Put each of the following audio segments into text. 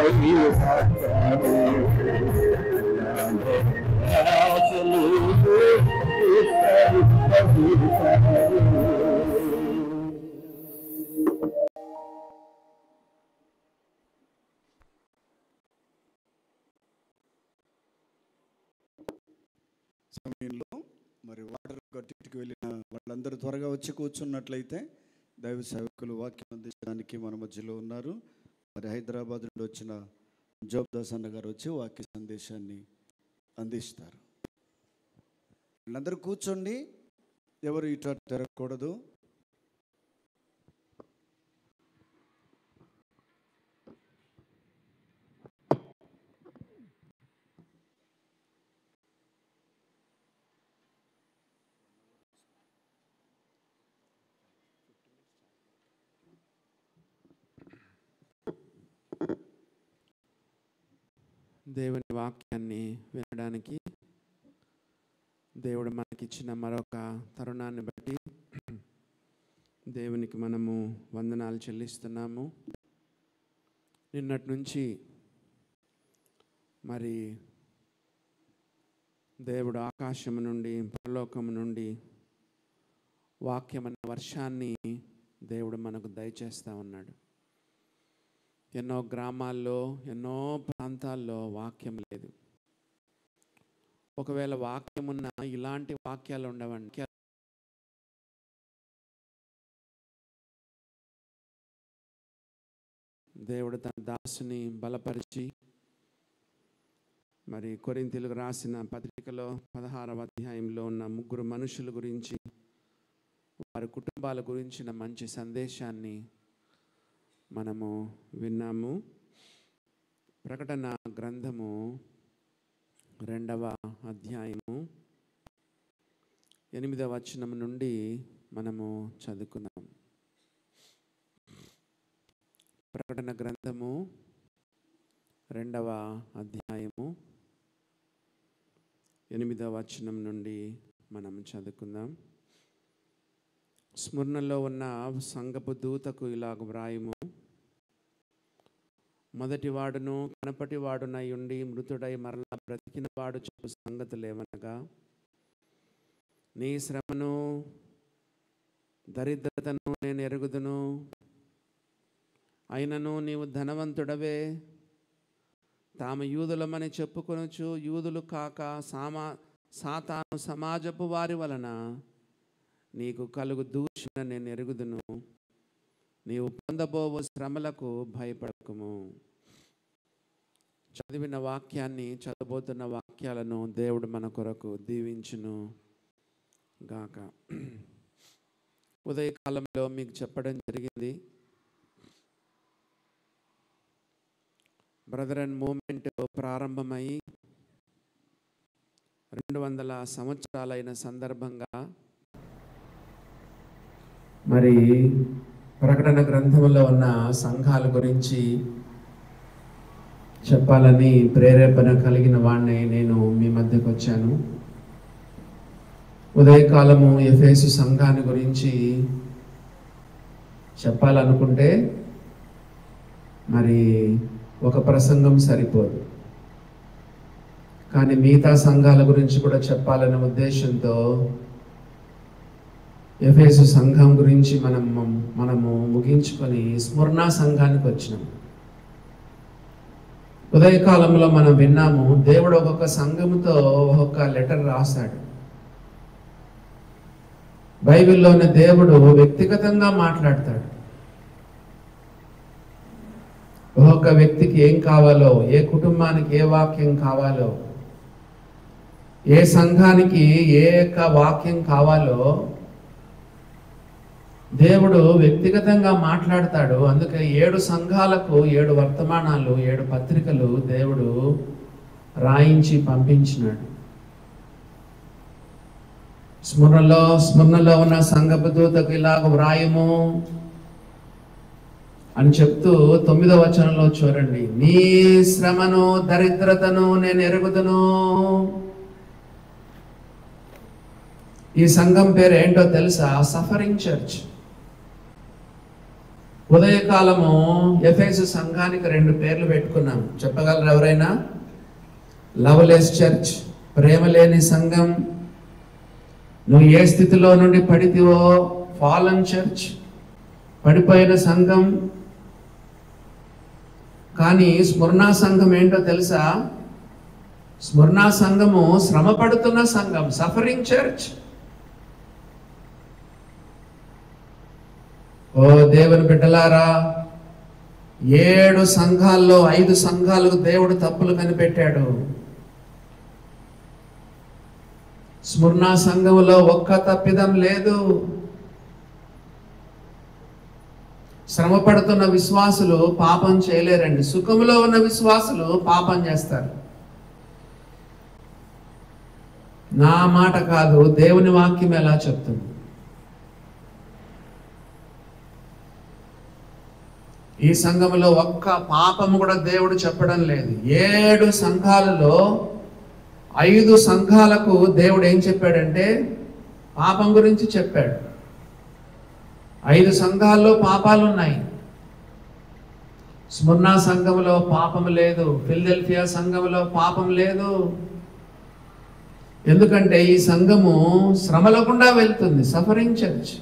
సమయంలో మరి వాటర్ గట్టికి వెళ్ళిన వాళ్ళందరూ త్వరగా వచ్చి కూర్చున్నట్లయితే దైవ సేవకులు వాక్యం అందించడానికి మన మధ్యలో ఉన్నారు. మరి హైదరాబాద్ నుండి వచ్చిన జోబ్దాస్ అన్న గారు వచ్చి వాక్య సందేశాన్ని అందిస్తారు. వీళ్ళందరూ కూర్చోండి, ఎవరు ఇటు తిరగకూడదు. దేవుని వాక్యాన్ని వినడానికి దేవుడు మనకిచ్చిన మరొక తరుణాన్ని బట్టి దేవునికి మనము వందనాలు చెల్లిస్తున్నాము. నిన్నటి నుంచి మరి దేవుడు ఆకాశము నుండి పరలోకము నుండి వాక్యం అనే వర్షాన్ని దేవుడు మనకు దయచేస్తూ ఉన్నాడు. ఎన్నో గ్రామాల్లో ఎన్నో ప్రాంతాల్లో వాక్యం లేదు. ఒకవేళ వాక్యం ఉన్న ఇలాంటి వాక్యాలు ఉండవండి. దేవుడు తన దాసుని బలపరిచి మరి కొరింథీయులకు రాసిన పత్రికలో 16వ అధ్యాయంలో ఉన్న 3 మనుషుల గురించి, వారి కుటుంబాల గురించిన మంచి సందేశాన్ని మనము విన్నాము. ప్రకటన గ్రంథము 2వ అధ్యాయము 8వ వచనం నుండి మనము చదువుకుందాం. ప్రకటన గ్రంథము 2వ అధ్యాయము 8వ వచనం నుండి మనం చదువుకుందాం. స్మరణలో ఉన్న సంఘపు దూతకు ఇలాగ వ్రాయము. మొదటివాడును కనపటివాడునై ఉండి మృతుడై మరలా బ్రతికినవాడు చెప్పు సంగతులేమనగా, నీ శ్రమను దరిద్రతను నేను ఎరుగుదును. అయినను నీవు ధనవంతుడవే. తాము యూదులమని చెప్పుకొనుచు యూదులు కాక సాతాను సమాజపు వారి వలన నీకు కలుగు దూషణ నేను ఎరుగుదును. నీవు పొందబోవు శ్రమలకు భయపడకుము. చదివిన వాక్యాన్ని, చదవబోతున్న వాక్యాలను దేవుడు మన కొరకు దీవించును గాక. ఉదయకాలంలో మీకు చెప్పడం జరిగింది, బ్రదర్ అండ్ మూమెంట్ ప్రారంభమై 200 సంవత్సరాలైన సందర్భంగా మరి ప్రకటన గ్రంథంలో ఉన్న సంఘాల గురించి చెప్పాలని ప్రేరేపణ కలిగిన వాడిని నేను మీ మధ్యకు వచ్చాను. ఉదయకాలము ఎఫెసు సంఘాన్ని గురించి చెప్పాలనుకుంటే మరి ఒక ప్రసంగం సరిపోదు. కానీ మిగతా సంఘాల గురించి కూడా చెప్పాలనే ఉద్దేశంతో ఎఫెసు సంఘం గురించి మనము ముగించుకొని స్మరణ సంఘానికి వచ్చినాం. ఉదయకాలంలో మనం విన్నాము, దేవుడు ఒక్కొక్క సంఘముతో ఒక్కొక్క లెటర్ రాశాడు. బైబిల్లోని దేవుడు వ్యక్తిగతంగా మాట్లాడతాడు. ఒక్కొక్క వ్యక్తికి ఏం కావాలో, ఏ కుటుంబానికి ఏ వాక్యం కావాలో, ఏ సంఘానికి ఏ యొక్క వాక్యం కావాలో దేవుడు వ్యక్తిగతంగా మాట్లాడతాడు. అందుకే 7 సంఘాలకు 7 వర్తమానాలు, 7 పత్రికలు దేవుడు రాయించి పంపించినాడు. స్మరణలో ఉన్న సంఘపు దూతకు ఇలాగ వ్రాయము అని చెప్తూ 9వ వచనంలో చూడండి, నీ శ్రమను దరిద్రతను నేను ఎరుగుదును. ఈ సంఘం పేరు ఏంటో తెలుసా? Suffering church. ఉదయకాలము ఎఫెసు సంఘానికి 2 పేర్లు పెట్టుకున్నాం. చెప్పగలరు ఎవరైనా? లవ్లెస్ చర్చ్, ప్రేమ లేని సంఘం. నువ్వు ఏ స్థితిలో నుండి పడితివో, ఫాలన్ చర్చ్, పడిపోయిన సంఘం. కానీ స్మరణ సంఘం ఏంటో తెలుసా? స్మరణ సంఘము శ్రమ పడుతున్న సంఘం, సఫరింగ్ చర్చ్. ఓ దేవుని బిడ్డలారా, 7 సంఘాల్లో 5 సంఘాలకు దేవుడు తప్పులు కనిపెట్టాడు. స్మరణ సంఘములో ఒక్క తప్పిదం లేదు. శ్రమ పడుతున్న విశ్వాసులు పాపం చేయలేరండి. సుఖములో ఉన్న విశ్వాసులు పాపం చేస్తారు. నా మాట కాదు, దేవుని వాక్యం ఎలా చెప్తుంది. ఈ సంఘములో ఒక్క పాపము కూడా దేవుడు చెప్పడం లేదు. 7 సంఘాలలో 5 సంఘాలకు దేవుడు ఏం చెప్పాడంటే పాపం గురించి చెప్పాడు. 5 సంఘాల్లో పాపాలు ఉన్నాయి. స్మరణ సంఘములో పాపం లేదు, ఫిలదెల్ఫియా సంఘములో పాపం లేదు. ఎందుకంటే ఈ సంఘము శ్రమల గుండా వెళ్తుంది, సఫరింగ్ చర్చ్.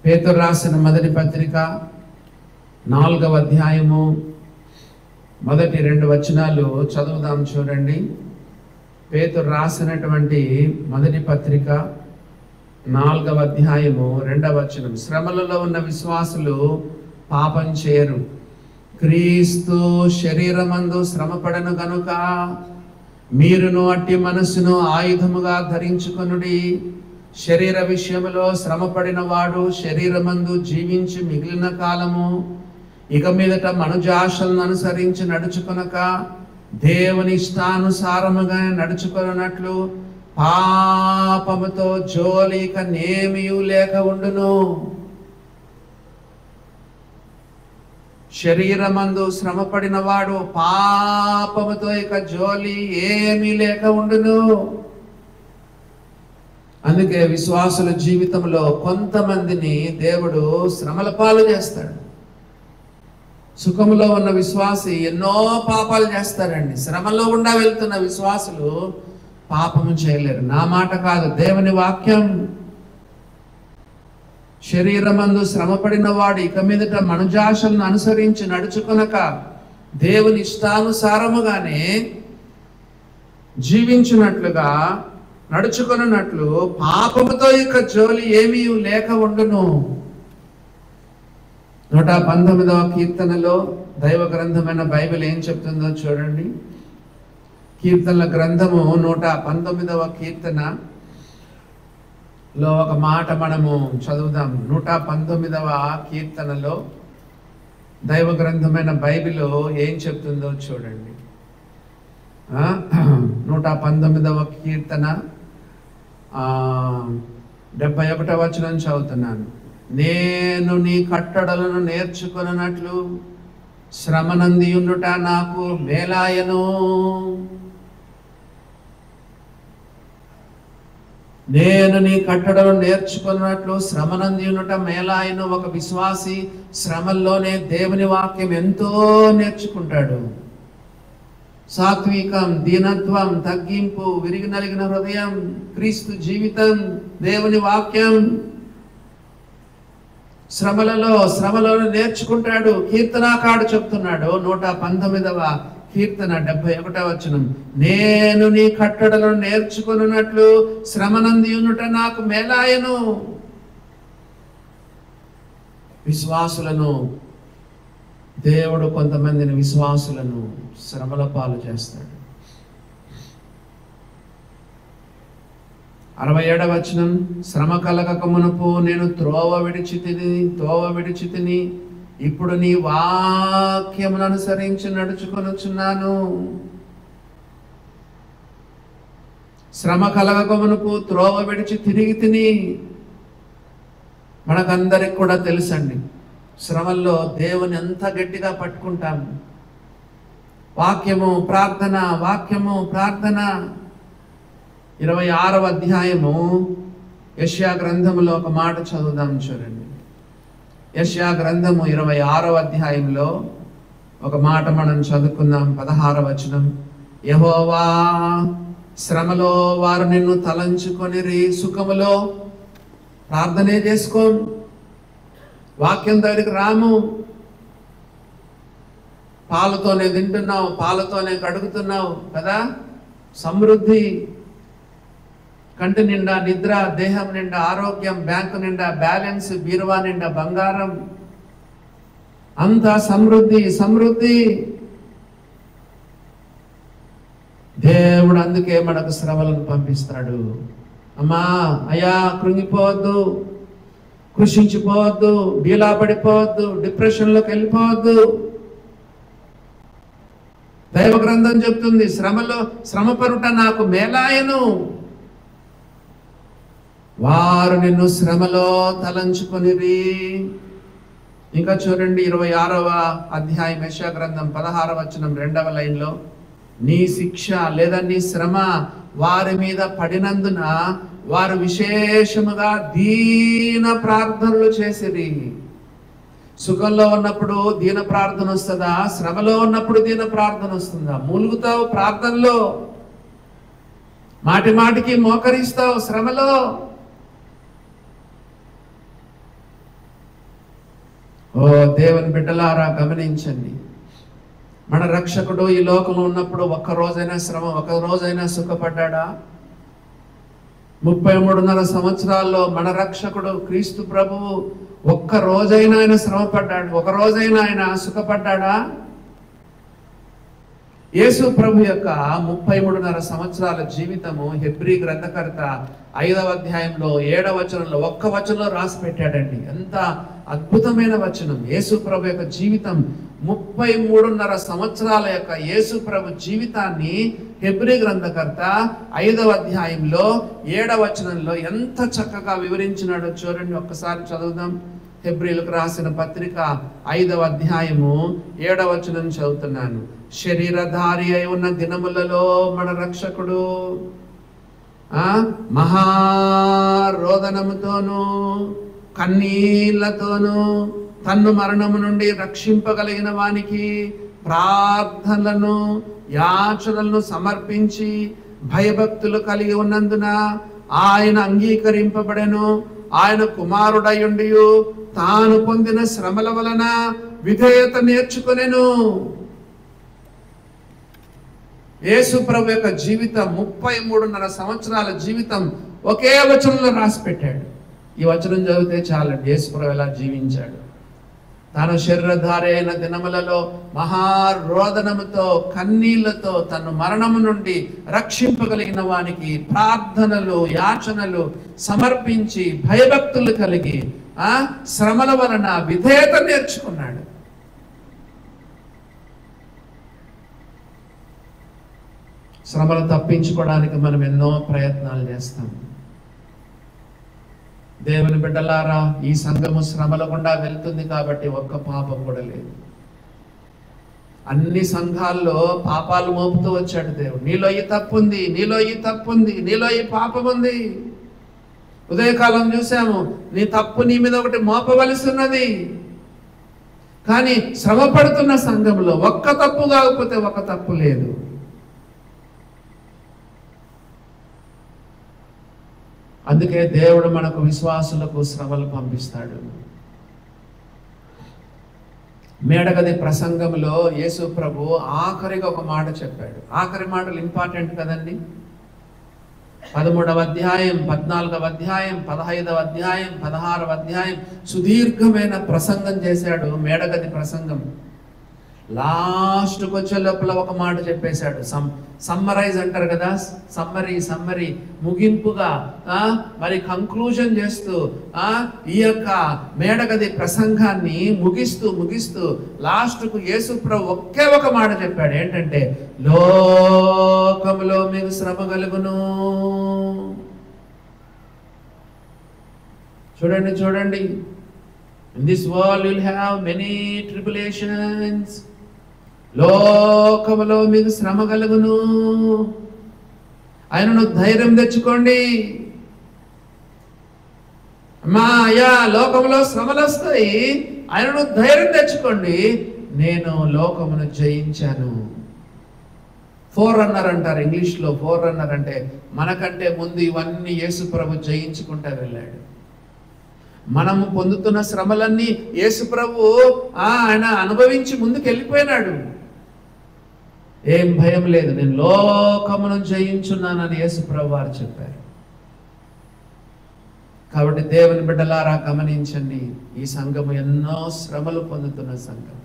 పేతురు రాసిన మొదటి పత్రిక 4వ అధ్యాయము మొదటి 2 వచనాలు చదువుదాం, చూడండి. పేతురు రాసినటువంటి మొదటి పత్రిక 4వ అధ్యాయము 2వ వచనం. శ్రమలలో ఉన్న విశ్వాసులు పాపం చేయరు. క్రీస్తు శరీరమందు శ్రమపడను గనుక మీరును అట్టి మనస్సును ఆయుధముగా ధరించుకొనుడి. శరీర విషయములో శ్రమపడిన వాడు శరీరమందు జీవించి మిగిలిన కాలము ఇక మీదట మనుజాశలను అనుసరించి నడుచుకొనక దేవుని ఇష్టానుసారముగా నడుచుకొనున్నట్లు పాపముతో జోలి ఇక నేమియు లేక ఉండును. శరీరమందు శ్రమపడిన వాడు పాపముతో ఇక జోలి ఏమీ లేక ఉండును. అందుకే విశ్వాసుల జీవితంలో కొంతమందిని దేవుడు శ్రమల పాలు చేస్తాడు. సుఖములో ఉన్న విశ్వాసి ఎన్నో పాపాలు చేస్తారండి. శ్రమలో గుండా వెళ్తున్న విశ్వాసులు పాపము చేయలేరు. నా మాట కాదు, దేవుని వాక్యం. శరీరమందు శ్రమపడిన వాడు ఇక మీదట మనుజాశలను అనుసరించి నడుచుకొనక దేవుని ఇష్టానుసారముగానే జీవించున్నట్లుగా నడుచుకొనున్నట్లు పాపముతో ఇక జోలి ఏమీ లేక ఉండును. 119వ కీర్తనలో దైవ గ్రంథమైన బైబిల్ ఏం చెప్తుందో చూడండి. కీర్తనల గ్రంథము 119వ కీర్తనలో ఒక మాట మనము చదువుదాం. 119వ కీర్తనలో దైవ గ్రంథమైన బైబిల్ ఏం చెప్తుందో చూడండి. 119వ కీర్తన 71వ వచనం చదువుతున్నాను. నేను నీ కట్టడలను నేర్చుకొనున్నట్లు శ్రమనందియుండుట నాకు మేలాయను. నేను నీ కట్టడలను నేర్చుకున్నట్లు శ్రమనందియుండుట మేలాయను. ఒక విశ్వాసి శ్రమల్లోనే దేవుని వాక్యం ఎంతో నేర్చుకుంటాడు. సాత్వికం, దీనత్వం, తగ్గింపు, విరిగి నలిగిన హృదయం, క్రీస్తు జీవితం, దేవుని వాక్యం శ్రమలలో నేర్చుకుంటాడు. కీర్తనాకారుడు చెప్తున్నాడు 119వ కీర్తన 71వ వచనం. నేను నీ కట్టడలను నేర్చుకున్నట్లు శ్రమనందియునుట నాకు మేలాయను. విశ్వాసులను దేవుడు కొంతమందిని విశ్వాసులను శ్రమల పాలు చేస్తాడు. 67వ వచనం. శ్రమ కలగక మునుపు నేను త్రోవ విడిచితిని ఇప్పుడు నీ వాక్యమును అనుసరించి నడుచుకొనుచున్నాను. శ్రమ కలగక మునుపు త్రోవ విడిచి తిరిగి తిని. మనకందరికి కూడా తెలుసండి, శ్రమల్లో దేవుని ఎంత గట్టిగా పట్టుకుంటాము. వాక్యము ప్రార్థన, వాక్యము ప్రార్థన. 26వ అధ్యాయము యెషయా గ్రంథములో ఒక మాట చదువుదాం చూడండి. యెషయా గ్రంథము 26వ అధ్యాయంలో ఒక మాట మనం చదువుకుందాం. 16వ వచనం. యెహోవా, శ్రమలో వారు నిన్ను తలంచుకొనిరి, సుఖములో ప్రార్థనే చేసుకో, వాక్యం దగ్గరికి రాము. పాలతోనే తింటున్నావు, పాలతోనే కడుగుతున్నావు కదా, సమృద్ధి, కంటి నిండా నిద్ర, దేహం నిండా ఆరోగ్యం, బ్యాంకు నిండా బ్యాలెన్స్, బీరువా నిండా బంగారం, అంతా సమృద్ధి సమృద్ధి. దేవుడు అందుకే మనకు శ్రమలను పంపిస్తాడు. అమ్మా, అయ్యా, కృంగిపోవద్దు, కృషించిపోవద్దు, డీలా పడిపోవద్దు, డిప్రెషన్లోకి వెళ్ళిపోవద్దు. దైవ గ్రంథం చెప్తుంది, శ్రమ పరుట నాకు మేలాయను, వారు నిన్ను శ్రమలో తలంచుకొనిరి. ఇంకా చూడండి 26వ అధ్యాయం యెషయా గ్రంథం 16వ వచనం 2వ లైన్లో, నీ శిక్ష లేదా నీ శ్రమ వారి మీద పడినందున వారు విశేషముగా దీన ప్రార్థనలు చేసిరి. సుఖంలో ఉన్నప్పుడు దీన ప్రార్థన వస్తుందా? శ్రమలో ఉన్నప్పుడు దీన ప్రార్థన వస్తుందా? మూలుగుతావు ప్రార్థనలో, మాటి మాటికి మోకరిస్తావు శ్రమలో. ఓ దేవుని బిడ్డలారా, గమనించండి. మన రక్షకుడు ఈ లోకంలో ఉన్నప్పుడు ఒక్క రోజైనా శ్రమ, ఒక రోజైనా సుఖపడ్డా? 33.5 సంవత్సరాల్లో మన రక్షకుడు క్రీస్తు ప్రభువు ఒక్క రోజైనా ఆయన శ్రమ పడ్డాడు? ఒక రోజైనా ఆయన సుఖపడ్డా? యేసు ప్రభు యొక్క 33.5 సంవత్సరాల జీవితము హెబ్రీ గ్రంథకర్త 5వ అధ్యాయంలో 7వ వచనంలో ఒక్క వచనంలో రాసి పెట్టాడండి. ఎంత అద్భుతమైన వచనం! యేసు ప్రభు యొక్క జీవితం, 33.5 సంవత్సరాల యొక్క యేసు ప్రభు జీవితాన్ని హెబ్రీ గ్రంథకర్త 5వ అధ్యాయంలో 7వ వచనంలో ఎంత చక్కగా వివరించినాడో చూడండి. ఒక్కసారి చదువుదాం. హెబ్రీలకు రాసిన పత్రిక 5వ అధ్యాయము 7వ వచనం చదువుతున్నాను. శరీరధారి అయి ఉన్న దినములలో మన రక్షకుడు మహారోదనముతోనూ కన్నీళ్లతోనూ తన్ను మరణము నుండి రక్షింపగలిగిన వానికి ప్రార్థనలను యాచనలను సమర్పించి భయభక్తులు కలిగి ఉన్నందున ఆయన అంగీకరింపబడెను. ఆయన కుమారుడయుండి తాను పొందిన శ్రమల వలన విధేయత నేర్చుకొనెను. యేసు ప్రభు యొక్క జీవితం, 33.5 సంవత్సరాల జీవితం ఒకే వచనంలో రాసి పెట్టాడు. ఈ వచనం చదివితే చాలండి యేసు ప్రభు ఎలా జీవించాడు. తాను శరీరధారి అయిన దినములలో మహారోదనముతో కన్నీళ్లతో తను మరణము నుండి రక్షింపగలిగిన వానికి ప్రార్థనలు యాచనలు సమర్పించి భయభక్తులు కలిగి శ్రమల వలన విధేయత నేర్చుకున్నాడు. శ్రమలు తప్పించుకోవడానికి మనం ఎన్నో ప్రయత్నాలు చేస్తాం. దేవుని బిడ్డలారా, ఈ సంఘము శ్రమల గుండా వెళ్తుంది కాబట్టి ఒక్క పాపం కూడా లేదు. అన్ని సంఘాల్లో పాపాలు మోపుతూ వచ్చాడు దేవుడు. నీలో ఈ తప్పు ఉంది, నీలో ఈ తప్పు ఉంది, నీలో ఈ పాపం ఉంది. ఉదయకాలం చూసాము, నీ తప్పు నీ మీద ఒకటి మోపవలసి ఉన్నది. కానీ శ్రమ పడుతున్న సంఘంలో ఒక్క తప్పు కాకపోతే ఒక తప్పు లేదు. అందుకే దేవుడు మనకు విశ్వాసులకు శ్రమలు పంపిస్తాడు. మేడగది ప్రసంగంలో యేసు ప్రభు ఆఖరిగా ఒక మాట చెప్పాడు. ఆఖరి మాటలు ఇంపార్టెంట్ కదండి. 13వ అధ్యాయం, 14వ అధ్యాయం, 15వ అధ్యాయం, 16వ అధ్యాయం సుదీర్ఘమైన ప్రసంగం చేశాడు. మేడగది ప్రసంగం లాస్ట్కి వచ్చే లోపల ఒక మాట చెప్పేశాడు. సమ్మరైజ్ అంటారు కదా, సమ్మరీ ముగింపుగా మరి కంక్లూజన్ చేస్తూ ఈ యొక్క మేడగది ప్రసంగాన్ని ముగిస్తూ లాస్ట్కు యేసు ప్రభు ఒకే ఒక మాట చెప్పాడు. ఏంటంటే, లోకములో మీకు శ్రమ కలుగును. చూడండి, in this world you'll have many tribulations. లోకములో మీకు శ్రమ కలుగును. ఆయనను ధైర్యం తెచ్చుకోండి. అయ్యా లోకంలో శ్రమలు వస్తాయి, ఆయనను ధైర్యం తెచ్చుకోండి, నేను లోకమును జయించాను. ఫోర్ రన్నర్ అంటారు ఇంగ్లీష్లో. ఫోర్ రన్నర్ అంటే మనకంటే ముందు ఇవన్నీ యేసు ప్రభు జయించుకుంటూ వెళ్ళాడు. మనము పొందుతున్న శ్రమలన్నీ యేసు ప్రభు ఆయన అనుభవించి ముందుకు వెళ్ళిపోయినాడు. ఏం భయం లేదు, నేను లోకమును జయించున్నానని యేసు ప్రభు వారు చెప్పారు. కాబట్టి దేవుని బిడ్డలారా గమనించండి, ఈ సంఘము ఎన్నో శ్రమలు పొందుతున్న సంఘం.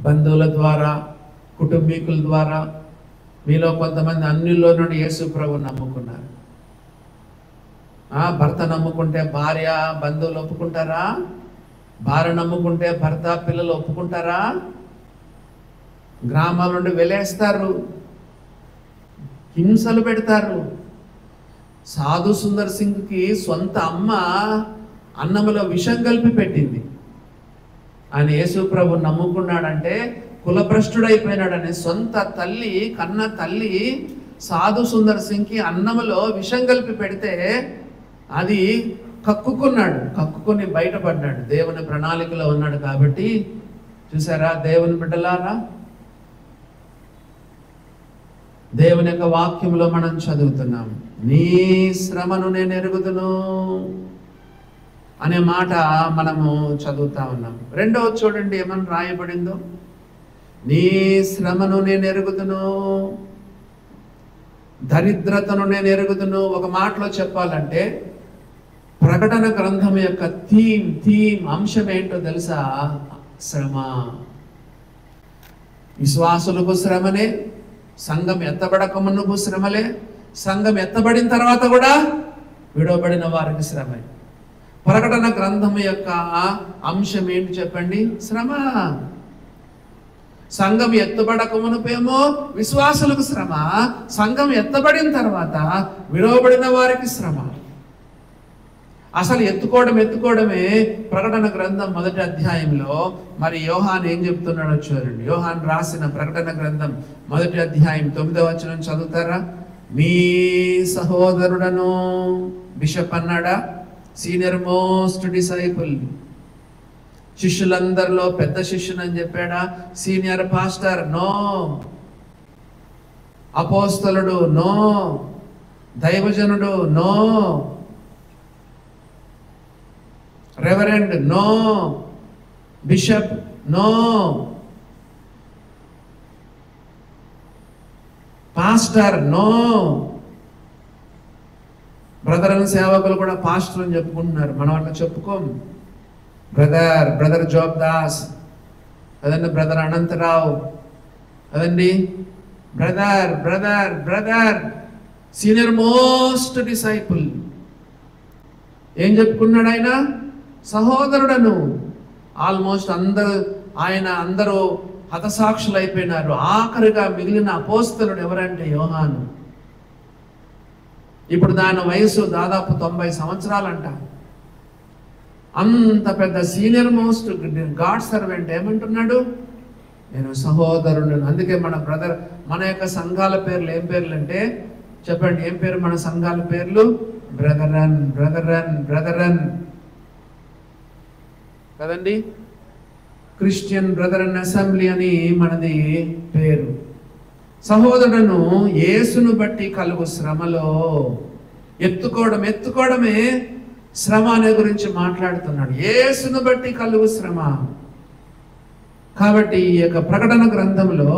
బంధువుల ద్వారా, కుటుంబీకుల ద్వారా, మీలో కొంతమంది అన్నిలో నుండి యేసు ప్రభు నమ్ముకున్నారు. భర్త నమ్ముకుంటే భార్య, బంధువులు ఒప్పుకుంటారా? భార్య నమ్ముకుంటే భర్త, పిల్లలు ఒప్పుకుంటారా? గ్రామాల నుండి వెలేస్తారు, హింసలు పెడతారు. సాధు సుందర్ సింగ్కి సొంత అమ్మ అన్నములో విషం కలిపి పెట్టింది. ఆయన యేసు ప్రభు నమ్ముకున్నాడంటే కులభ్రష్టుడైపోయినాడని సొంత తల్లి, కన్న తల్లి సాధు సుందర్ సింగ్కి అన్నములో విషం కలిపి పెడితే అది కక్కుకున్నాడు, కక్కుకొని బయటపడ్డాడు. దేవుని ప్రణాళికలో ఉన్నాడు కాబట్టి. చూసారా దేవుని బిడ్డలారా, దేవుని యొక్క వాక్యంలో మనం చదువుతున్నాం, నీ శ్రమను నేను ఎరుగుదును అనే మాట మనము చదువుతా ఉన్నాం. రెండవ చూడండి ఏమని రాయబడిందో, నీ శ్రమను నేను ఎరుగుదును, దరిద్రతను నేను ఎరుగుదును. ఒక మాటలో చెప్పాలంటే ప్రకటన గ్రంథం యొక్క థీమ్ అంశం ఏంటో తెలుసా? శ్రమ. విశ్వాసులకు శ్రమనే, సంఘం ఎత్తబడక మునుపు శ్రమలే, సంఘం ఎత్తబడిన తర్వాత కూడా విడవబడిన వారికి శ్రమే. ప్రకటన గ్రంథం యొక్క అంశం ఏంటి చెప్పండి? శ్రమ. సంఘం ఎత్తబడక మునుపేమో విశ్వాసులకు శ్రమ, సంఘం ఎత్తబడిన తర్వాత విడవబడిన వారికి శ్రమ. అసలు ఎత్తుకోవడమే ప్రకటన గ్రంథం 1వ అధ్యాయంలో. మరి యోహాన్ ఏం చెప్తున్నాడో చూడండి. యోహాన్ రాసిన ప్రకటన గ్రంథం 1వ అధ్యాయం 9వ వచనం చదువుతారా? మీ సహోదరుడను, బిషప్ అన్నాడా? సీనియర్ మోస్ట్ డిసైపుల్, శిష్యులందరిలో పెద్ద శిష్యుని అని చెప్పాడా? సీనియర్ పాస్టర్ నో, అపోస్తలుడు నో, దైవజనుడు no, reverend no, bishop no, pastor no. Brother అని సేవకులు కూడా పాస్టర్ అని చెప్పుకుంటున్నారు, మనం అట్లా చెప్పుకోం. బ్రదర్ జోబ్ దాస్ కదండి, బ్రదర్ అనంతరావు కదండి, బ్రదర్ సీనియర్ మోస్ట్ డిసైపుల్. ఏం చెప్పుకున్నాడు ఆయన? సహోదరుడను. ఆల్మోస్ట్ అందరూ హతసాక్షులు అయిపోయినారు. ఆఖరిగా మిగిలిన అపోస్తలుడు ఎవరంటే యోహాను. ఇప్పుడు దాని వయసు దాదాపు 90 సంవత్సరాలంట. అంత పెద్ద సీనియర్ మోస్ట్ గాడ్ సర్వెంట్ ఏమంటున్నాడు? నేను సహోదరుడు. అందుకే మన యొక్క సంఘాల పేర్లు ఏం పేర్లు అంటే చెప్పండి, ఏం పేరు మన సంఘాల పేర్లు? బ్రదరన్ కదండి. క్రిస్టియన్ బ్రదరన్ అసెంబ్లీ అని మనది పేరు. సహోదరులను యేసును బట్టి కలుగు శ్రమలో ఎత్తుకోవడమే శ్రమ అనే గురించి మాట్లాడుతున్నాడు. యేసును బట్టి కలుగు శ్రమ. కాబట్టి ఈ యొక్క ప్రకటన గ్రంథంలో,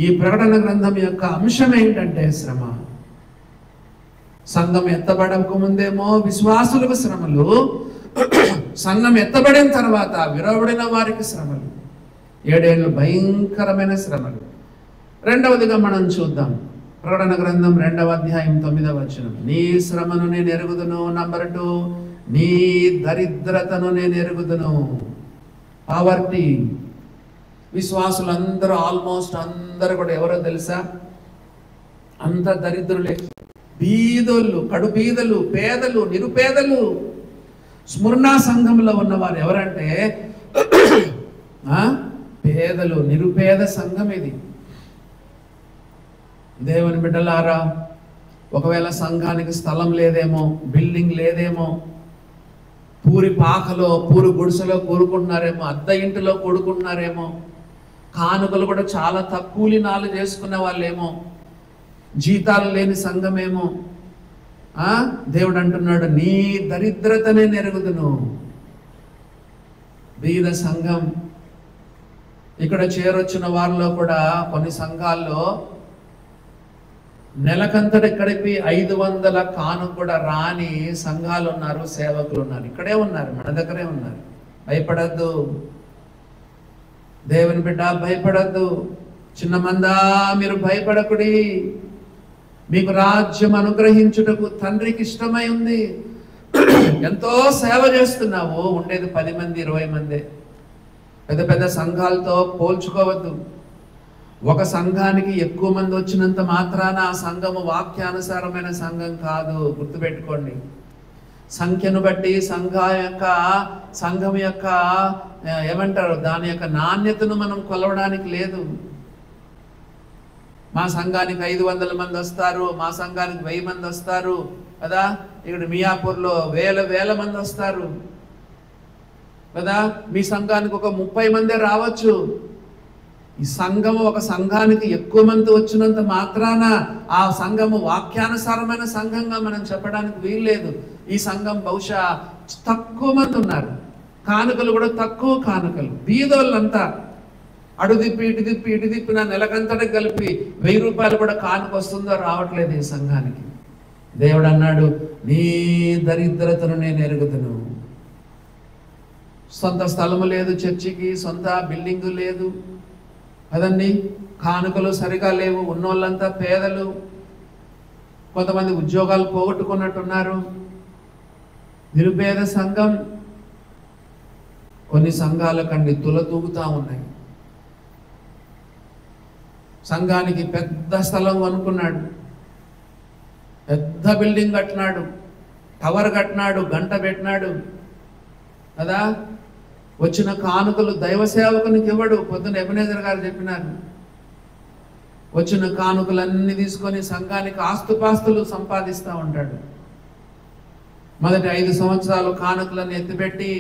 ఈ ప్రకటన గ్రంథం యొక్క అంశం ఏంటంటే శ్రమ. సంఘం ఎత్తబడక ముందేమో విశ్వాసులకు శ్రమలు, సంఘం ఎత్తబడిన తర్వాత విరవబడిన వారికి శ్రమలు. 7 ఏళ్ళు భయంకరమైన శ్రమలు. రెండవదిగా మనం చూద్దాం, ప్రకటన గ్రంథం 2వ అధ్యాయం 9వ వచనం. నీ శ్రమను నేను ఎరుగుదును. నంబర్ 2, నీ దరిద్రతను నేను ఎరుగుదును. పావర్టీ. విశ్వాసులందరూ ఆల్మోస్ట్ అందరూ కూడా ఎవరో తెలుసా? అంత దరిద్రులే, బీదోళ్ళు, కడుబీదలు, పేదలు, నిరుపేదలు. స్మరణ సంఘంలో ఉన్నవారు ఎవరంటే పేదలు, నిరుపేద సంఘం ఇది. దేవుని బిడ్డలారా, ఒకవేళ సంఘానికి స్థలం లేదేమో, బిల్డింగ్ లేదేమో, పూరి పాకలో పూరి గుడిసెలో కూడుకుంటున్నారేమో, అద్దె ఇంటిలో కూడుకుంటున్నారేమో, కానుకలు కూడా చాలా తక్కువ నాలు చేసుకునే వాళ్ళేమో, జీతాలు లేని సంఘమేమో. దేవుడు అంటున్నాడు, నీ దరిద్రతనే నెరుగుదును. బీద సంఘం. ఇక్కడ చేరొచ్చిన వారిలో కూడా కొన్ని సంఘాల్లో నెలకంతటి ఇక్కడికి 500 కాను కూడా రాని సంఘాలు ఉన్నారు, సేవకులు ఉన్నారు. ఇక్కడే ఉన్నారు, మన దగ్గరే ఉన్నారు. భయపడద్దు దేవుని బిడ్డ, భయపడద్దు. చిన్న మందా మీరు భయపడకుడి. మీకు రాజ్యం అనుగ్రహించుటకు తండ్రికి ఇష్టమై ఉంది. ఎంతో సేవ చేస్తున్నావు, ఉండేది 10 మంది 20 మంది. పెద్ద పెద్ద సంఘాలతో పోల్చుకోవద్దు. ఒక సంఘానికి ఎక్కువ మంది వచ్చినంత మాత్రాన ఆ సంఘము వాక్యానుసారమైన సంఘం కాదు. గుర్తుపెట్టుకోండి. సంఖ్యను బట్టి సంఘం యొక్క ఏమంటారు, దాని యొక్క నాణ్యతను మనం కొలవడానికి లేదు. మా సంఘానికి 500 మంది వస్తారు, మా సంఘానికి 1000 మంది వస్తారు కదా. ఇక్కడ మియాపూర్లో వేల మంది వస్తారు కదా. మీ సంఘానికి ఒక 30 మందే రావచ్చు. ఈ సంఘము ఒక సంఘానికి ఎక్కువ మంది వచ్చినంత మాత్రాన ఆ సంఘము వాక్యానుసారమైన సంఘంగా మనం చెప్పడానికి వీల్లేదు. ఈ సంఘం బహుశా తక్కువ మంది ఉన్నారు, కానుకలు కూడా తక్కువ కానుకలు. బీదోళ్ళంతా అటు తిప్పి ఇటు తిప్పిన నెలకంతటి కలిపి 1000 రూపాయలు కూడా కానుక వస్తుందో రావట్లేదు ఈ సంఘానికి. దేవుడు అన్నాడు, నీ దరిద్రతను నేను ఎరుగుదును. సొంత స్థలము లేదు చర్చికి, సొంత బిల్డింగు లేదు కదండి, కానుకలు సరిగా లేవు, ఉన్నోళ్ళంతా పేదలు, కొంతమంది ఉద్యోగాలు పోగొట్టుకున్నట్టున్నారు. నిరుపేద సంఘం. కొన్ని సంఘాల కండి తులతూగుతా ఉన్నాయి. సంఘానికి పెద్ద స్థలం కొనుక్కున్నాడు, పెద్ద బిల్డింగ్ కట్టినాడు, టవర్ కట్టినాడు, గంట పెట్టినాడు కదా. వచ్చిన కానుకలు దైవ సేవకునికి ఇవ్వడు. పొద్దున ఎబెనేజర్ గారు చెప్పినారు, వచ్చిన కానుకలన్నీ తీసుకొని సంఘానికి ఆస్తుపాస్తులు సంపాదిస్తూ ఉంటాడు. మొదటి 5 సంవత్సరాలు కానుకలను ఎత్తిపెట్టి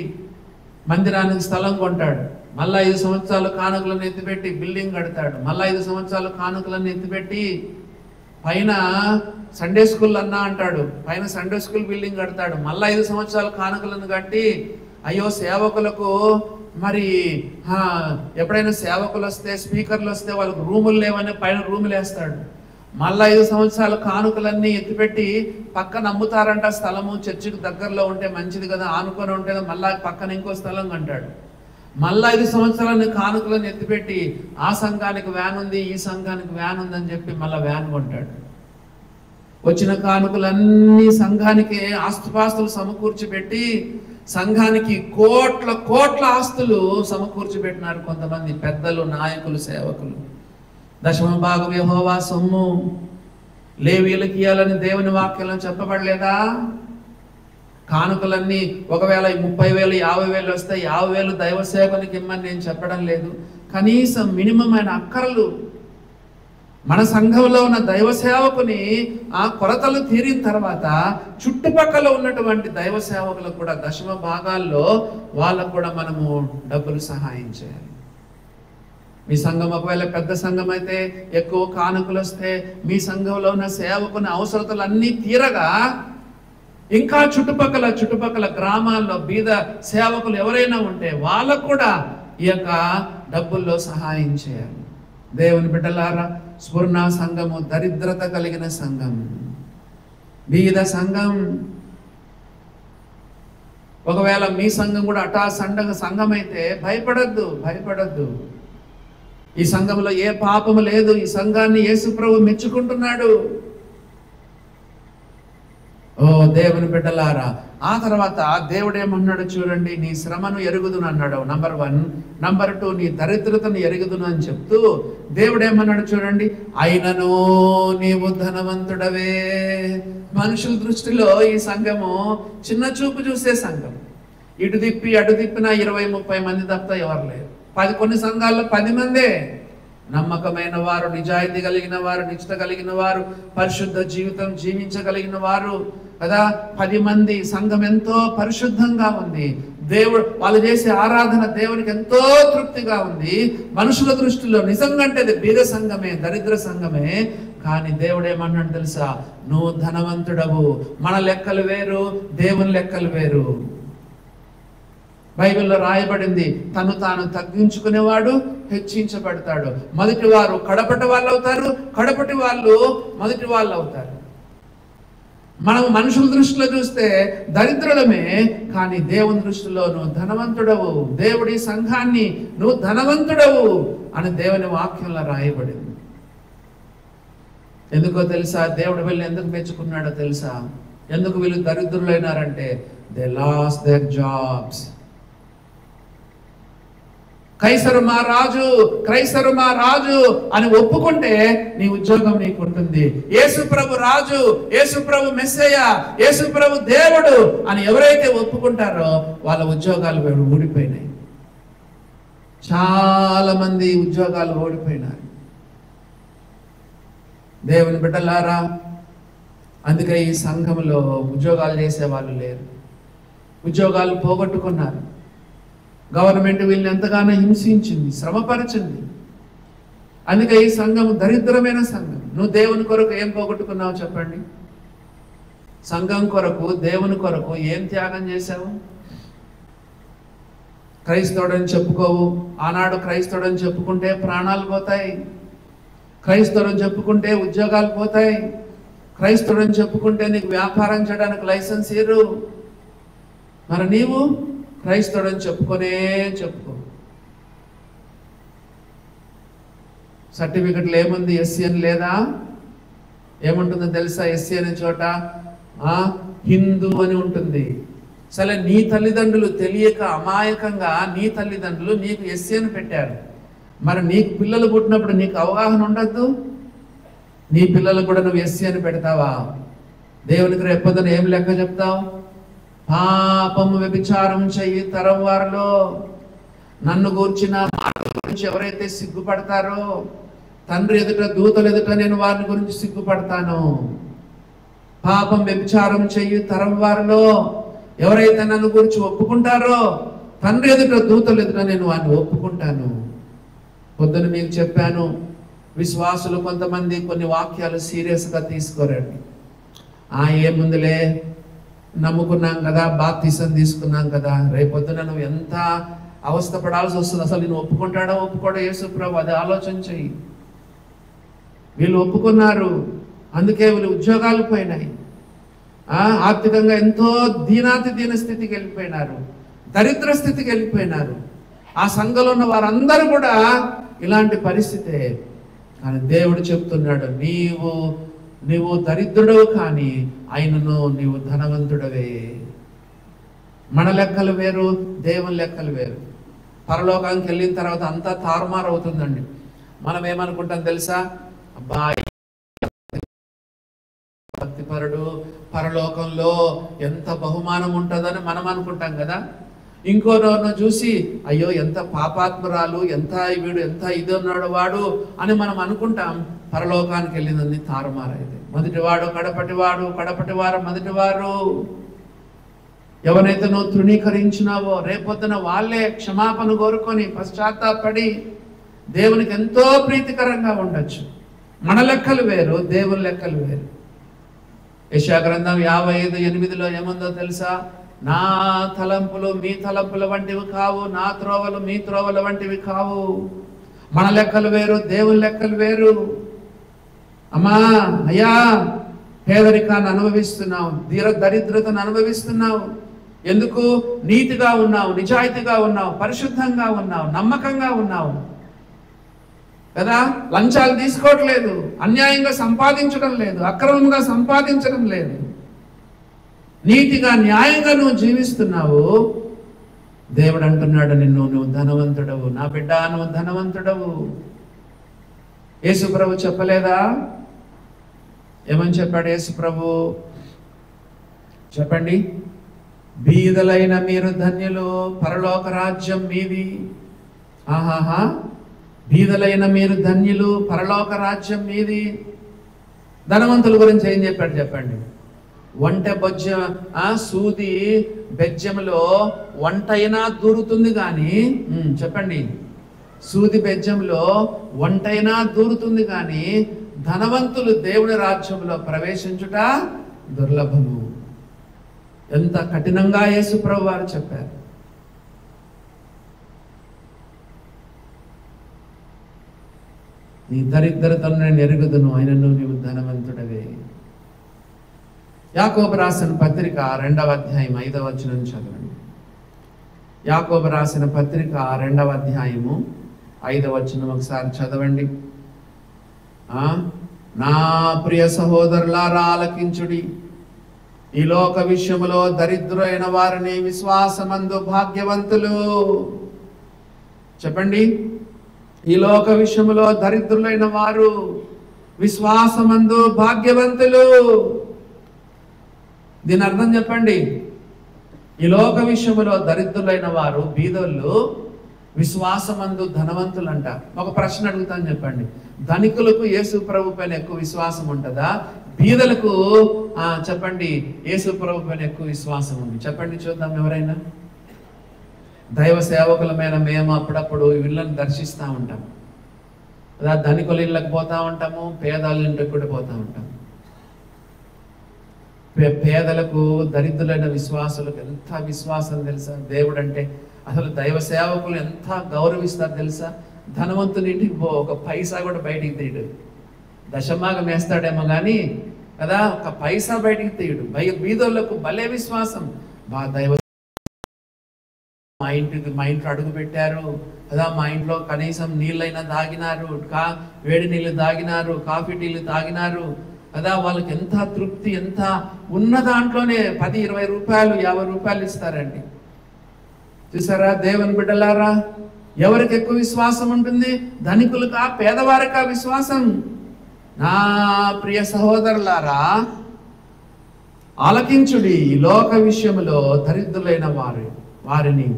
మందిరానికి స్థలం కొంటాడు. మళ్ళీ 5 సంవత్సరాలు కానుకలను ఎత్తిపెట్టి బిల్డింగ్ కడతాడు. మళ్ళీ 5 సంవత్సరాలు కానుకలను ఎత్తిపెట్టి పైన సండే స్కూల్ అన్నా అంటాడు, పైన సండే స్కూల్ బిల్డింగ్ కడతాడు. మళ్ళీ 5 సంవత్సరాలు కానుకలను కట్టి, అయ్యో సేవకులకు మరి ఎప్పుడైనా సేవకులు వస్తే, స్పీకర్లు వస్తే వాళ్ళకు రూములు లేవని పైన రూములు వేస్తాడు. మళ్ళీ 5 సంవత్సరాలు కానుకలన్నీ ఎత్తిపెట్టి పక్కన అమ్ముతారంట స్థలము, చర్చికి దగ్గరలో ఉంటే మంచిది కదా, ఆనుకొని ఉంటే మళ్ళీ పక్కన ఇంకో స్థలం అంటాడు. మళ్ళీ 5 సంవత్సరాలని కానుకలను ఎత్తిపెట్టి ఆ సంఘానికి వ్యాన్ ఉంది, ఈ సంఘానికి వ్యాన్ ఉందని చెప్పి మళ్ళీ వ్యాన్ కొంటాడు. వచ్చిన కానుకలన్నీ సంఘానికి ఆస్తుపాస్తులు సమకూర్చి పెట్టి సంఘానికి కోట్ల ఆస్తులు సమకూర్చి పెట్టినారు కొంతమంది పెద్దలు, నాయకులు, సేవకులు. 10వ భాగం యెహోవా సొమ్ము, లేవీయులకు ఇయ్యాలని దేవుని వాక్యంలో చెప్పబడలేదా? కానుకలన్నీ ఒకవేళ 30,000 50,000 వస్తే 50,000 దైవ సేవకునికి ఇమ్మని నేను చెప్పడం లేదు. కనీసం మినిమం అయిన అక్కర్లు మన సంఘంలో ఉన్న దైవ సేవకుని ఆ కొరతలు తీరిన తర్వాత చుట్టుపక్కల ఉన్నటువంటి దైవ సేవకులకు కూడా 10వ భాగాల్లో వాళ్ళకు కూడా మనము డబ్బులు సహాయం చేయాలి. మీ సంఘం ఒకవేళ పెద్ద సంఘం అయితే ఎక్కువ కానుకలు వస్తే మీ సంఘంలో ఉన్న సేవకుని అవసరతలు అన్నీ తీరగా ఇంకా చుట్టుపక్కల గ్రామాల్లో బీద సేవకులు ఎవరైనా ఉంటే వాళ్ళకు కూడా ఈ యొక్క డబ్బుల్లో సహాయం చేయాలి. దేవుని బిడ్డలారా, స్ఫురణ సంఘము దరిద్రత కలిగిన సంఘం, బీద సంఘం. ఒకవేళ మీ సంఘం కూడా అటా సంఘం అయితే భయపడద్దు. ఈ సంఘంలో ఏ పాపము లేదు. ఈ సంఘాన్ని యేసు ప్రభు మెచ్చుకుంటున్నాడు. ఓ దేవుని బిడ్డలారా, ఆ తర్వాత దేవుడు ఏమన్నాడు చూడండి, నీ శ్రమను ఎరుగుదును అన్నాడు. నంబర్ 1. నంబర్ 2, నీ దరిద్రతను ఎరుగుదును అని చెప్తూ దేవుడు ఏమన్నాడు చూడండి, అయినను నీవు ధనవంతుడవే. మనుషుల దృష్టిలో ఈ సంఘము చిన్న చూపు చూసే సంఘం. ఇటు తిప్పి అటు తిప్పిన 20-30 మంది తప్ప ఎవరు లేరు. కొన్ని సంఘాల్లో 10 మందే. నమ్మకమైన వారు, నిజాయితీ కలిగిన వారు, నిష్ఠ కలిగిన వారు, పరిశుద్ధ జీవితం జీవించగలిగిన వారు కదా. 10 మంది సంఘం ఎంతో పరిశుద్ధంగా ఉంది. దేవుడు వాళ్ళు చేసే ఆరాధన దేవునికి ఎంతో తృప్తిగా ఉంది. మనుషుల దృష్టిలో నిజంగా అంటే అది బీద సంఘమే, దరిద్ర సంఘమే. కానీ దేవుడు ఏమన్నాడు తెలుసా? నువ్వు ధనవంతుడవు. మన లెక్కలు వేరు, దేవుని లెక్కలు వేరు. బైబిల్లో రాయబడింది, తను తాను తగ్గించుకునేవాడు హెచ్చించబడతాడు. మొదటి వారు కడపటి వాళ్ళు అవుతారు, కడపటి వాళ్ళు మొదటి వాళ్ళు అవుతారు. మనం మనుషుల దృష్టిలో చూస్తే దరిద్రులమే, కానీ దేవుని దృష్టిలో నువ్వు ధనవంతుడవు. దేవుడి సంఘాన్ని నువ్వు ధనవంతుడవు అని దేవుని వాక్యంలో రాయబడింది. ఎందుకో తెలుసా? దేవుడు వీళ్ళు ఎందుకు మెచ్చుకున్నాడో తెలుసా? ఎందుకు వీళ్ళు దరిద్రులైనారంటే దే లాస్ట్ దేర్ జాబ్స్. కైసరు మా రాజు, క్రైస్తరు మా రాజు అని ఒప్పుకుంటే నీ ఉద్యోగం నీకు ఉంటుంది. యేసు ప్రభు రాజు, యేసు ప్రభు మెస్సయ్య, యేసు ప్రభు దేవుడు అని ఎవరైతే ఒప్పుకుంటారో వాళ్ళ ఉద్యోగాలు ఊడిపోయినాయి. చాలా మంది ఉద్యోగాలు ఓడిపోయినారు. దేవుని బిడ్డలారా, అందుకే ఈ సంఘంలో ఉద్యోగాలు చేసే వాళ్ళు లేరు. ఉద్యోగాలు పోగొట్టుకున్నారు. గవర్నమెంట్ వీళ్ళని ఎంతగానో హింసించింది, శ్రమపరిచింది. అందుకే ఈ సంఘం దరిద్రమైన సంఘం. నువ్వు దేవుని కొరకు ఏం పోగొట్టుకున్నావు చెప్పండి? సంఘం కొరకు, దేవుని కొరకు ఏం త్యాగం చేశావు? క్రైస్తవుడని చెప్పుకోవు. ఆనాడు క్రైస్తవుడని చెప్పుకుంటే ప్రాణాలు పోతాయి. క్రైస్తవుడని చెప్పుకుంటే ఉద్యోగాలు పోతాయి. క్రైస్తవుడని చెప్పుకుంటే నీకు వ్యాపారం చేయడానికి లైసెన్స్ ఇరు. మరి నీవు క్రైస్తవుడని చెప్పుకో. సర్టిఫికెట్లు ఏముంది? ఎస్సీ అని లేదా? ఏముంటుందో తెలుసా? ఎస్సీ అనే చోట హిందూ అని ఉంటుంది. సరే, నీ తల్లిదండ్రులు తెలియక అమాయకంగా నీ తల్లిదండ్రులు నీకు ఎస్సీ అని పెట్టారు. మరి నీకు పిల్లలు పుట్టినప్పుడు నీకు అవగాహన ఉండద్దు? నీ పిల్లలకు కూడా నువ్వు ఎస్సీ అని పెడతావా? దేవునికి రేపొద్దున ఏం లెక్క చెప్తావు? పాపము వ్యభిచారం చెయ్యి తరం వారిలో. నన్ను గూర్చిన మాటల గురించి ఎవరైతే సిగ్గుపడతారో, తండ్రి ఎదుట, దూతలు ఎదుట నేను వారిని గురించి సిగ్గుపడతాను. పాపం వ్యభిచారం చెయ్యి తరం వారిలో ఎవరైతే నన్ను గురించి ఒప్పుకుంటారో, తండ్రి ఎదుట, దూతలు ఎదుట నేను వారిని ఒప్పుకుంటాను. పొద్దున మీకు చెప్పాను, విశ్వాసులు కొంతమంది కొన్ని వాక్యాలు సీరియస్గా తీసుకోరండి. ఏముందిలే, నమ్ముకున్నాం కదా, బాప్తిసం తీసుకున్నాం కదా, రేపొద్దున నువ్వు ఎంత అవస్థపడాల్సి వస్తుంది. అసలు నేను ఒప్పుకుంటాడో ఒప్పుకోడో యేసు ప్రభు, అది ఆలోచన చెయ్యి. వీళ్ళు ఒప్పుకున్నారు, అందుకే వీళ్ళు ఉద్యోగాలు పోయినాయి. ఆర్థికంగా ఎంతో దీన స్థితికి వెళ్ళిపోయినారు, దరిద్ర స్థితికి వెళ్ళిపోయినారు. ఆ సంఘంలో ఉన్న వారందరూ కూడా ఇలాంటి పరిస్థితే. కానీ దేవుడు చెప్తున్నాడు, నీవు దరిద్రుడవు, కానీ ఆయనను నీవు ధనవంతుడవే. మన లెక్కలు వేరు, దేవుని లెక్కలు వేరు. పరలోకానికి వెళ్ళిన తర్వాత అంతా తారుమారు అవుతుందండి. మనం ఏమనుకుంటాం తెలుసా? అబ్బాయి భక్తిపరుడు, పరలోకంలో ఎంత బహుమానం ఉంటుందని మనం అనుకుంటాం కదా. ఇంకోనో చూసి అయ్యో ఎంత పాపాత్మరాలు, వీడు ఎంత ఇది ఉన్నాడు వాడు అని మనం అనుకుంటాం. పరలోకానికి వెళ్ళిందని తారుమారైంది. మొదటివాడు కడపటివాడు, కడపటివారు మొదటివారు. ఎవరైతే నువ్వు తృణీకరించినావో రేపొద్దున వాళ్ళే క్షమాపణ కోరుకొని పశ్చాత్తాపడి దేవునికి ఎంతో ప్రీతికరంగా ఉండొచ్చు. మన లెక్కలు వేరు, దేవుని లెక్కలు వేరు. యెషయా గ్రంథం 55:8 ఏముందో తెలుసా? నా తలంపులు మీ తలంపుల వంటివి కావు, నా త్రోవలు మీ త్రోవల వంటివి కావు. మన లెక్కలు వేరు, దేవుని లెక్కలు వేరు. అమ్మా, అయ్యా, పేదరికాన్ని అనుభవిస్తున్నావు, దరిద్రతను అనుభవిస్తున్నావు. ఎందుకు? నీతిగా ఉన్నావు, నిజాయితీగా ఉన్నావు, పరిశుద్ధంగా ఉన్నావు, నమ్మకంగా ఉన్నావు కదా. లంచాలు తీసుకోవట్లేదు, అన్యాయంగా సంపాదించడం లేదు, అక్రమంగా సంపాదించడం లేదు, నీతిగా న్యాయంగా నువ్వు జీవిస్తున్నావు. దేవుడు అంటున్నాడు, నువ్వు ధనవంతుడవు, నా బిడ్డ, నువ్వు ధనవంతుడవు. యేసు ప్రభు చెప్పలేదా? ఏమని చెప్పాడు యేసు ప్రభు? చెప్పండి. బీదలైన మీరు ధన్యులు, పరలోక రాజ్యం మీది. ఆహాహా, బీదలైన మీరు ధన్యులు, పరలోక రాజ్యం మీది. ధనవంతుల గురించి ఏం చెప్పాడు చెప్పండి? వంట బొజ్జ సూది బెజ్జంలో వంట అయినా దూరుతుంది కానీ, చెప్పండి, సూది బెజ్జంలో వంట అయినా దూరుతుంది కానీ ధనవంతులు దేవుని రాజ్యంలో ప్రవేశించుట దుర్లభము. ఎంత కఠినంగా యేసు ప్రభు వారు చెప్పారు. నీ దరిద్రతను నేను ఎరుగుదును, ఆయనను నీవు ధనవంతుడవే. యాకోబు రాసిన పత్రిక 2వ అధ్యాయం 5వ వచనం చదవండి. యాకోబు రాసిన పత్రిక 2వ అధ్యాయము 5వ వచనం ఒకసారి చదవండి. నా ప్రియ సహోదరులారా ఆలకించుడి. ఈ లోక విషయములో దరిద్రులైన వారిని విశ్వాసమందు భాగ్యవంతులు. చెప్పండి, ఈ లోక విషయములో దరిద్రులైన వారు విశ్వాసమందు భాగ్యవంతులు. దీని అర్థం చెప్పండి. ఈ లోక విషయములో దరిద్రులైన వారు, బీదోళ్ళు, విశ్వాసమందు ధనవంతులు అంట. ఒక ప్రశ్న అడుగుతాను చెప్పండి. ధనికులకు యేసు ప్రభు పైన ఎక్కువ విశ్వాసం ఉంటుందా? బీదలకు చెప్పండి యేసు ప్రభు పైన ఎక్కువ విశ్వాసం ఉంది? చెప్పండి చూద్దాం. ఎవరైనా దైవ సేవకులమైన మేము అప్పుడప్పుడు ఇళ్ళని దర్శిస్తూ ఉంటాం కదా. ధనికుల ఇళ్ళకి పోతా ఉంటాము, పేదల ఇంటికి కూడా పోతా ఉంటాము. పేదలకు, దరిద్రులైన విశ్వాసులకు ఎంత విశ్వాసం తెలుసా? దేవుడు అంటే అసలు దైవ సేవకులు ఎంత గౌరవిస్తారు తెలుసా? ధనవంతుని ఇంటికి ఒక పైసా కూడా బయటికి తీయడు. దశమాగం వేస్తాడేమో కానీ కదా, ఒక పైసా బయటికి తీయడు. బీదోళ్ళకు భలే విశ్వాసం. దైవ మా ఇంట్లో అడుగు పెట్టారు కదా, మా ఇంట్లో కనీసం నీళ్ళైనా తాగినారు, వేడి నీళ్ళు తాగినారు, కాఫీ టీలు తాగినారు కదా. వాళ్ళకి ఎంత తృప్తి, ఎంత ఉన్న దాంట్లోనే 10, 20 రూపాయలు, 50 రూపాయలు ఇస్తారండి. చూసారా దేవుని బిడ్డలారా, ఎవరికి ఎక్కువ విశ్వాసం ఉంటుంది? ధనికులకా, పేదవారికా విశ్వాసం? నా ప్రియ సహోదరులారా ఆలకించుడి. ఈ లోక విషయములో దరిద్రులైన వారిని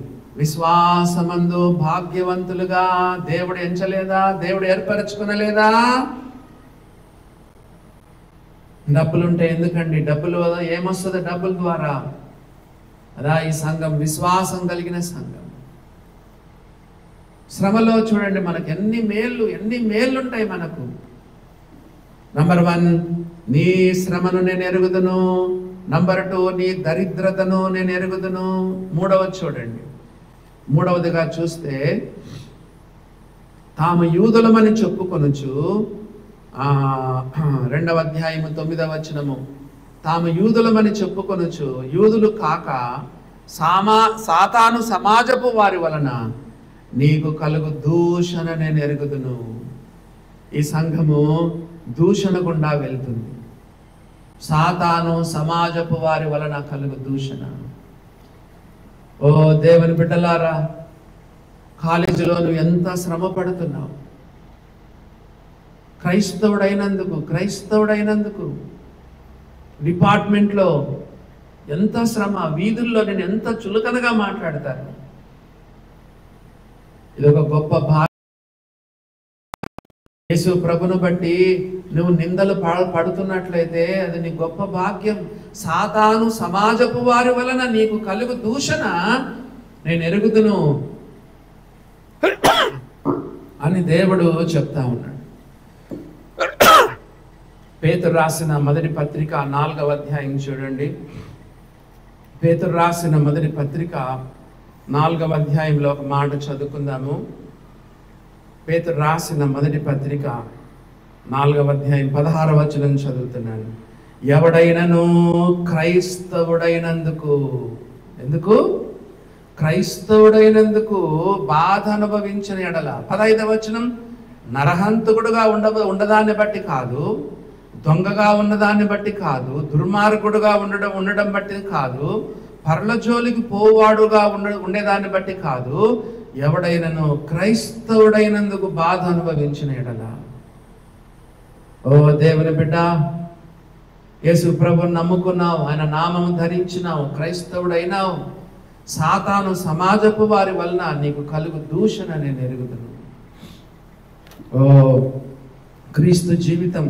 విశ్వాసమందు భాగ్యవంతులుగా దేవుడు ఎంచలేదా? దేవుడు ఏర్పరచుకునలేదా? డబ్బులుంటే ఎందుకండి? డబ్బులు ఏమొస్తుంది? డబ్బుల ద్వారా అదా ఈ సంఘం విశ్వాసం కలిగిన సంఘం. శ్రమలో చూడండి మనకు ఎన్ని మేళ్ళు ఉంటాయి మనకు. నంబర్ 1, నీ శ్రమను నేను ఎరుగుదును. నంబర్ 2, నీ దరిద్రతను నేను ఎరుగుదును. చూడండి, మూడవదిగా చూస్తే, తాము యూదులమని చెప్పుకొనుచు, 2వ అధ్యాయము 9వ వచనము, తాము యూదులమని చెప్పుకొనుచు యూదులు కాక సాతాను సమాజపు వారి వలన నీకు కలుగు దూషణ నేను ఎరుగుదును. ఈ సంఘము దూషణ గుండా వెళ్తుంది. సాతాను సమాజపు వారి వలన కలుగు దూషణ. ఓ దేవుని బిడ్డలారా, కాలేజీలో నువ్వు ఎంత శ్రమ పడుతున్నావు క్రైస్తవుడైనందుకు. డిపార్ట్మెంట్లో ఎంత శ్రమ, వీధుల్లో నేను ఎంత చులకనగా మాట్లాడతాను. ఇది ఒక గొప్ప యేసు ప్రభును బట్టి నువ్వు నిందలు పడుతున్నట్లయితే అది నీ గొప్ప భాగ్యం. సాతాను సమాజపు వారి వలన నీకు కలుగు దూషణ నేను ఎరుగుదును అని దేవుడు చెప్తా ఉన్నాడు. పేతురు రాసిన మొదటి పత్రిక 4వ అధ్యాయం చూడండి. పేతురు రాసిన మొదటి పత్రిక 4వ అధ్యాయంలో ఒక మాట చదువుకుందాము. పేతురు రాసిన మొదటి పత్రిక 4వ అధ్యాయం 16వ వచనం చదువుతున్నాను. ఎవడైనను క్రైస్తవుడైనందుకు బాధ అనుభవించిన ఎడల, 15వ వచనం, నరహంతకుడుగా ఉండదాన్ని బట్టి కాదు, దొంగగా ఉన్నదాన్ని బట్టి కాదు, దుర్మార్గుడుగా ఉండడం బట్టి కాదు, పరల జోలికి పోవాడుగా ఉండేదాన్ని బట్టి కాదు, ఎవడైనను క్రైస్తవుడైనందుకు బాధ అనుభవించిన ఎడల. ఓ దేవుని బిడ్డ, యేసు ప్రభువుని నమ్ముకున్నావు, ఆయన నామము ధరించినావు, క్రైస్తవుడైనావు, సాతాను సమాజపు వారి వలన నీకు కలుగు దూషణ నేను ఎరుగుదును. ఓ క్రీస్తు జీవితం,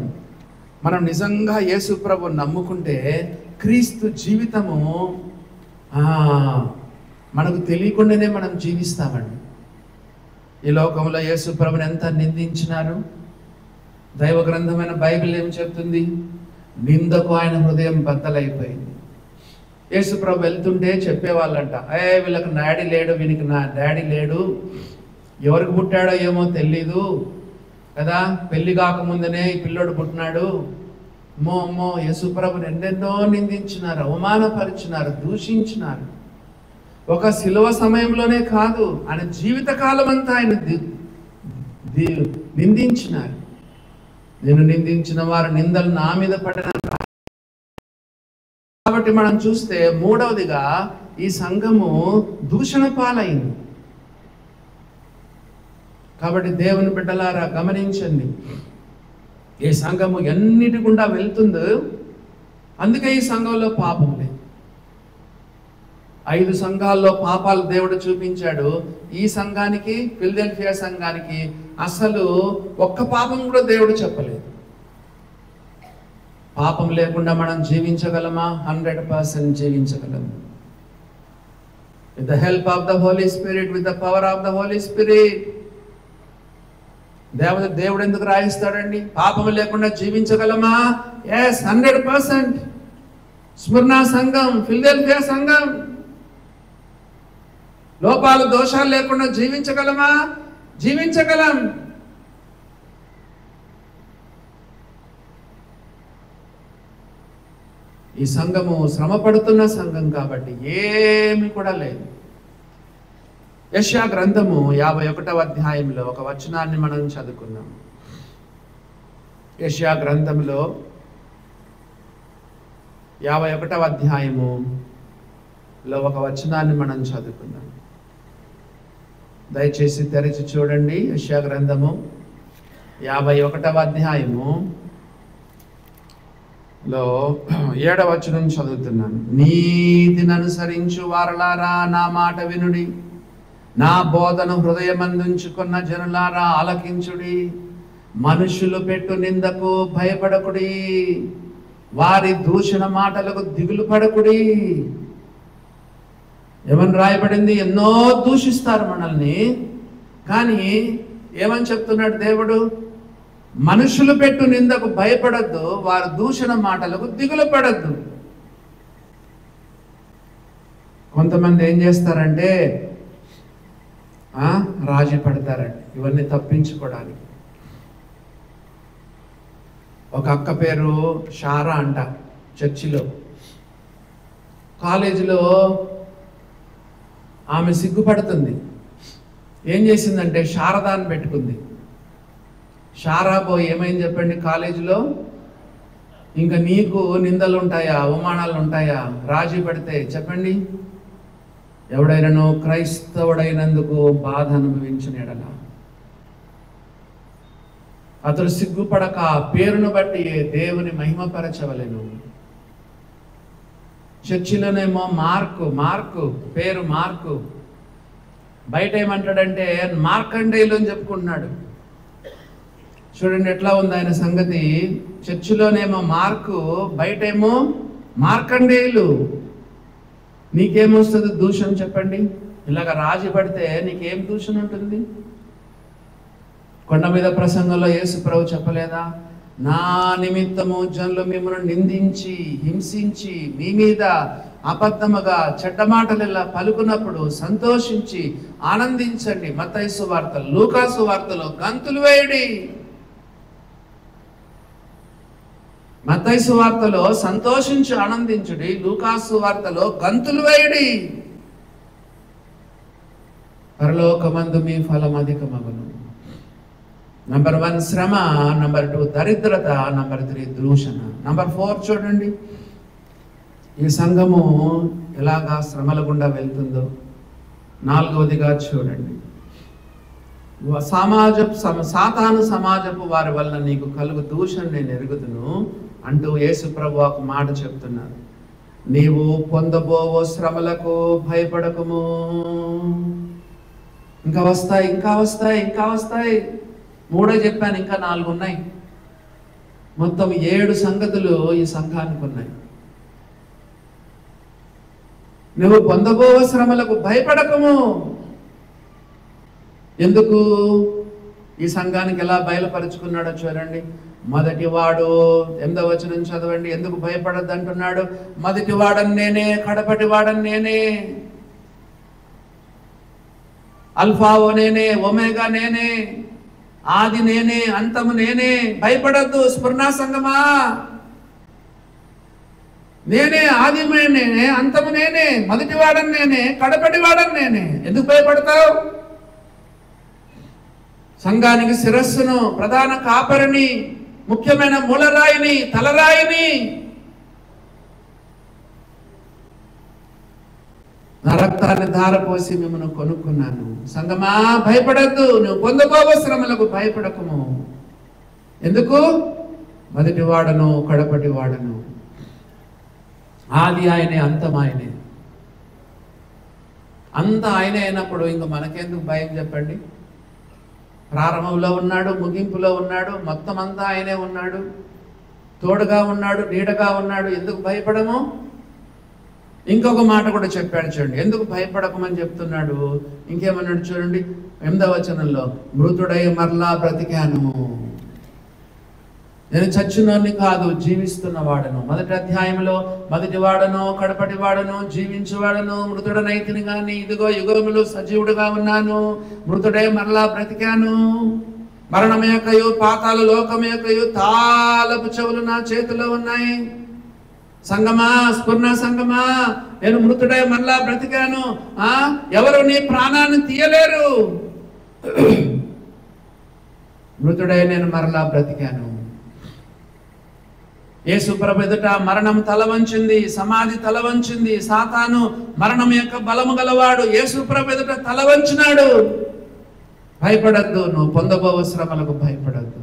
మనం నిజంగా యేసు ప్రభు నమ్ముకుంటే క్రీస్తు జీవితము మనకు తెలియకుండానే మనం జీవిస్తామండి. ఈ లోకంలో యేసు ప్రభుని ఎంత నిందించినారు. దైవ గ్రంథమైన బైబిల్ ఏం చెప్తుంది? నిందకు ఆయన హృదయం బద్దలైపోయింది. యేసు ప్రభు వెళ్తుంటే చెప్పేవాళ్ళంట, వీళ్ళకి డాడీ లేడు, వీనికి నా డాడీ లేడు, ఎవరికి పుట్టాడో ఏమో తెలీదు కదా, పెళ్లి కాకముందనే ఈ పిల్లోడు పుట్టినాడు. అమ్మో యేసు ప్రభుని ఎన్నెన్నో నిందించినారు, అవమానపరిచినారు, దూషించినారు. ఒక శిలువ సమయంలోనే కాదు, ఆయన జీవితకాలం అంతా ఆయన నిందించినారు. నేను నిందించిన వారు నిందలు నా మీద పడిన. కాబట్టి మనం చూస్తే మూడవదిగా ఈ సంఘము దూషణ పాలైంది. కాబట్టి దేవుని బిడ్డలారా గమనించండి, ఈ సంఘము ఎన్నిటి గుండా వెళ్తుందో అందుకే ఈ సంఘంలో పాపం లేదు. 5 సంఘాల్లో పాపాలు దేవుడు చూపించాడు. ఈ సంఘానికి, ఫిలదెల్ఫియా సంఘానికి అసలు ఒక్క పాపం కూడా దేవుడు చెప్పలేదు. పాపం లేకుండా మనం జీవించగలమా? 100% జీవించగలము. With the help of the Holy Spirit, with the power of the Holy Spirit. దేవుడు ఎందుకు రాయిస్తాడండి? పాపం లేకుండా జీవించగలమా? ఎస్, 100%. స్మరణ సంఘం, ఫిలదెల్ఫియా సంఘం లోపాలు దోషాలు లేకుండా జీవించగలమా? జీవించగలం. ఈ సంఘము శ్రమ పడుతున్న సంఘం కాబట్టి ఏమి కూడా లేదు. యెషయా గ్రంథము 51వ అధ్యాయంలో ఒక వచనాన్ని మనం చదువుకున్నాం. యెషయా గ్రంథంలో 51వ అధ్యాయములో ఒక వచనాన్ని మనం చదువుకున్నాం. దయచేసి తెరిచి చూడండి. యెషయా గ్రంథము 51వ అధ్యాయములో 7వ వచనం చదువుతున్నాను. నీతిని అనుసరించు వారలారా నా మాట వినుడి, నా బోధన హృదయమందుంచుకున్న జనులారా ఆలకించుడి. మనుషులు పెట్టు నిందకు భయపడకుడి, వారి దూషణ మాటలకు దిగులు పడకుడి. ఏమని రాయబడింది? ఎన్నో దూషిస్తారు మనల్ని, కానీ ఏమని చెప్తున్నాడు దేవుడు? మనుషులు పెట్టు నిందకు భయపడద్దు, వారి దూషణ మాటలకు దిగులు పడద్దు. కొంతమంది ఏం చేస్తారంటే రాజీ పడతారండి ఇవన్నీ తప్పించుకోవడానికి. ఒక అక్క పేరు షారా అంట. చర్చిలో, కాలేజీలో ఆమె సిగ్గుపడుతుంది. ఏం చేసిందంటే శారదాన్ని పెట్టుకుంది. శారాబో ఏమైంది చెప్పండి? కాలేజీలో ఇంకా నీకు నిందలు ఉంటాయా, అవమానాలు ఉంటాయా రాజీ పడితే? చెప్పండి. ఎవడైనాను క్రైస్తవుడైనందుకు బాధ అనుభవించిన ఎడల అతడు సిగ్గుపడక పేరును బట్టి దేవుని మహిమపరచవలెను. చర్చిలోనేమో మార్కు పేరు మార్కు, బయట ఏమంటాడంటే మార్కండేయులు అని చెప్పుకుంటున్నాడు. చూడండి ఎట్లా ఉంది ఆయన సంగతి. చర్చిలోనేమో మార్కు, బయటేమో మార్కండేయులు. నీకేమొస్తుంది దూషణ చెప్పండి? ఇలాగ రాజీ పడితే నీకేం దూషణ ఉంటుంది? కొండ మీద ప్రసంగంలో యేసు ప్రభు చెప్పలేదా? నా నిమిత్తము జనులు మిమ్మల్ని నిందించి హింసించి మీ మీద అబద్ధముగా చెడ్డ మాటలు ఇలా పలుకున్నప్పుడు సంతోషించి ఆనందించండి. మత్తయి సువార్తలో, లూకా సువార్తలో గంతులు వేయుడి. మత్తయి సువార్తలో సంతోషించి ఆనందించుడి, లూకా సువార్తలో గంతులు వేయుడి. పరలోకమందు మీ ఫలం అధికమగును. నంబర్ 1 శ్రమ, నంబర్ 2 దరిద్రత, నంబర్ 3 దూషణ, నంబర్ 4 చూడండి ఈ సంఘము ఎలాగా శ్రమల గుండా వెళ్తుందో. 4వదిగా చూడండి, సాతాను సమాజపు వారి వల్ల నీకు కలుగు దూషణ నేను ఎరుగుదును అంటూ యేసు ప్రభు ఒక మాట చెప్తున్నారు. నీవు పొందబోవో శ్రమలకు భయపడకము. ఇంకా వస్తాయి, ఇంకా వస్తాయి, ఇంకా వస్తాయి. 3 చెప్పాను, ఇంకా 4 ఉన్నాయి. మొత్తం 7 సంగతులు ఈ సంఘానికి ఉన్నాయి. నువ్వు పొందబో శ్రమలకు భయపడకము. ఎందుకు? ఈ సంఘానికి ఎలా బయలుపరుచుకున్నాడో చూడండి. మొదటి వాడు 8వ వచనం చదవండి. ఎందుకు భయపడద్దు అంటున్నాడు? మొదటి వాడని నేనే, కడపటి వాడని నేనే, అల్ఫావో నేనే, ఒమేగా నేనే, ఆది నేనే, అంతము నేనే. భయపడద్దు స్ఫురణ సంగమా. నేనే, ఆది నేనే, అంతము నేనే, మొదటి వాడని నేనే, కడపటి వాడని నేనే. ఎందుకు భయపడతావు? సంఘానికి శిరస్సును, ప్రధాన కాపరిని, ముఖ్యమైన మూలరాయిని, తలరాయిని, నా రక్తాన్ని ధారపోసి మిమ్మల్ని కొనుక్కున్నాను. సంగమా భయపడద్దు, నువ్వు పొందబోవ శ్రమలకు భయపడకము. ఎందుకు? మొదటి వాడను, కడపటి వాడను, ఆది ఆయనే, అంతం ఆయనే. అంత ఆయనే అయినప్పుడు ఇంక మనకెందుకు భయం చెప్పండి? ప్రారంభంలో ఉన్నాడు, ముగింపులో ఉన్నాడు, మొత్తం అంతా ఆయనే ఉన్నాడు, తోడుగా ఉన్నాడు, నీడగా ఉన్నాడు. ఎందుకు భయపడము? ఇంకొక మాట కూడా చెప్పాడు చూడండి, ఎందుకు భయపడకమని చెప్తున్నాడు. ఇంకేమన్నాడు చూడండి 8వ వచనంలో, మృతుడై మరలా బ్రతికాను, నేను చచ్చినోని కాదు, జీవిస్తున్న వాడను. మొదటి అధ్యాయంలో మొదటి వాడను, కడపటి వాడను, జీవించువాడను, మృతుడనైతిని గాని ఇదిగో యుగములు సజీవుడుగా ఉన్నాను, మృతుడై మరలా బ్రతికాను. మరణం యొక్కయు పాతాళ లోకం యొక్కయు తాళపు చెవులు నా చేతిలో ఉన్నాయి. సంగమా, స్ఫురణ సంగమా, నేను మృతుడై మరలా బ్రతికాను. ఎవరు నీ ప్రాణాన్ని తీయలేరు. మృతుడై నేను మరలా బ్రతికాను. యేసు ప్రభు ఎదుట మరణం తల వంచింది, సమాధి తల వంచింది. సాతాను మరణం యొక్క బలము గలవాడు, యేసు ప్రభు ఎదుట తల వంచినాడు. భయపడద్దు, నువ్వు పొందబోవ శ్రమలకు భయపడద్దు.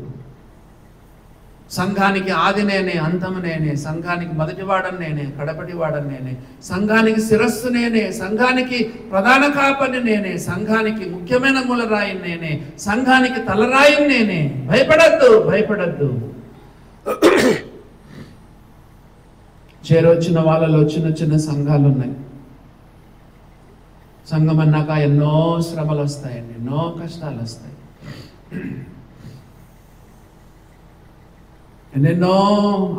సంఘానికి ఆది నేనే, అంతము నేనే, సంఘానికి మొదటి వాడని నేనే, కడపటి వాడని నేనే, సంఘానికి శిరస్సు నేనే, సంఘానికి ప్రధాన కాపని నేనే, సంఘానికి ముఖ్యమైన మూలరాయిని నేనే, సంఘానికి తలరాయిని నేనే. భయపడద్దు, భయపడద్దు. చేరొచ్చిన వాళ్ళలో చిన్న చిన్న సంఘాలు ఉన్నాయి. సంఘం అన్నాక ఎన్నో శ్రమలు వస్తాయండి, ఎన్నో కష్టాలు వస్తాయి, ఎన్నెన్నో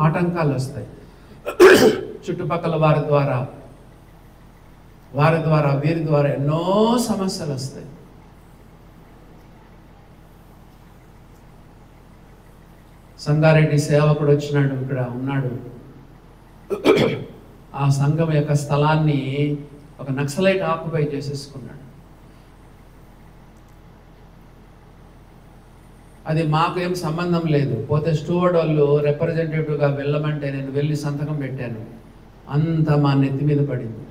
ఆటంకాలు వస్తాయి. చుట్టుపక్కల వారి ద్వారా వీరి ద్వారా ఎన్నో సమస్యలు వస్తాయి. సంగారెడ్డి సేవకుడు వచ్చినాడు, ఇక్కడ ఉన్నాడు. ఆ సంఘం యొక్క స్థలాన్ని ఒక నక్సలైట్ ఆక్యుపై చేసేసుకున్నాడు. అది మాకు ఏం సంబంధం లేదు. పోతే స్టూవర్డ్ వాళ్ళు రిప్రజెంటేటివ్గా వెళ్ళమంటే నేను వెళ్ళి సంతకం పెట్టాను. అంత మా నెత్తి మీద పడింది.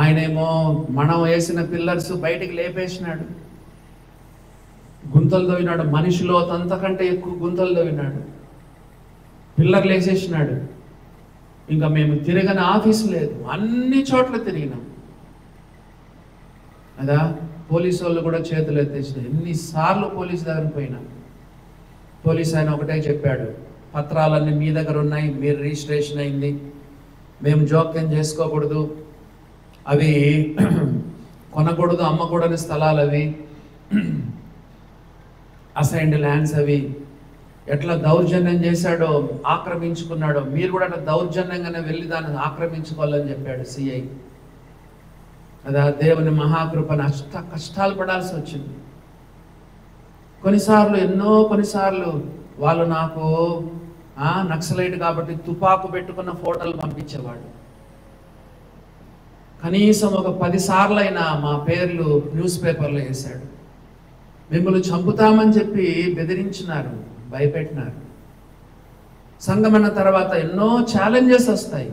ఆయనేమో మనం వేసిన పిల్లర్స్ బయటికి లేపేసినాడు, గుంతలు తవ్వినాడు. మనిషిలో అంతకంటే ఎక్కువ గుంతలు తవ్వినాడు, పిల్లర్లు వేసేసినాడు. ఇంకా మేము తిరగని ఆఫీసు లేదు, అన్ని చోట్ల తిరిగినాం కదా. పోలీసు వాళ్ళు కూడా చేతులు ఎత్తేసినాయి. ఎన్నిసార్లు పోలీసు దగ్గర పోయినా పోలీసు ఆయన ఒకటే చెప్పాడు, పత్రాలన్నీ మీ దగ్గర ఉన్నాయి, మీరు రిజిస్ట్రేషన్ అయింది, మేము జోక్యం చేసుకోకూడదు, అవి కొనకూడదు, అమ్మకూడని స్థలాలు అవి, అసైన్డ్ ల్యాండ్స్ అవి. ఎట్లా దౌర్జన్యం చేశాడో, ఆక్రమించుకున్నాడో, మీరు కూడా అట్లా దౌర్జన్యంగానే వెళ్ళి దాన్ని ఆక్రమించుకోవాలని చెప్పాడు సిఐ. అదా దేవుని మహాకృపను కష్టాలు పడాల్సి వచ్చింది. కొన్నిసార్లు వాళ్ళు నాకు నక్సలైట్ కాబట్టి తుపాకు పెట్టుకున్న ఫోటోలు పంపించేవాడు. కనీసం ఒక 10 సార్లు అయినా మా పేర్లు న్యూస్ పేపర్లో వేశాడు. మిమ్మల్ని చంపుతామని చెప్పి బెదిరించినారు, భయపెట్టినారు. సంగమన్న తర్వాత ఎన్నో ఛాలెంజెస్ వస్తాయి.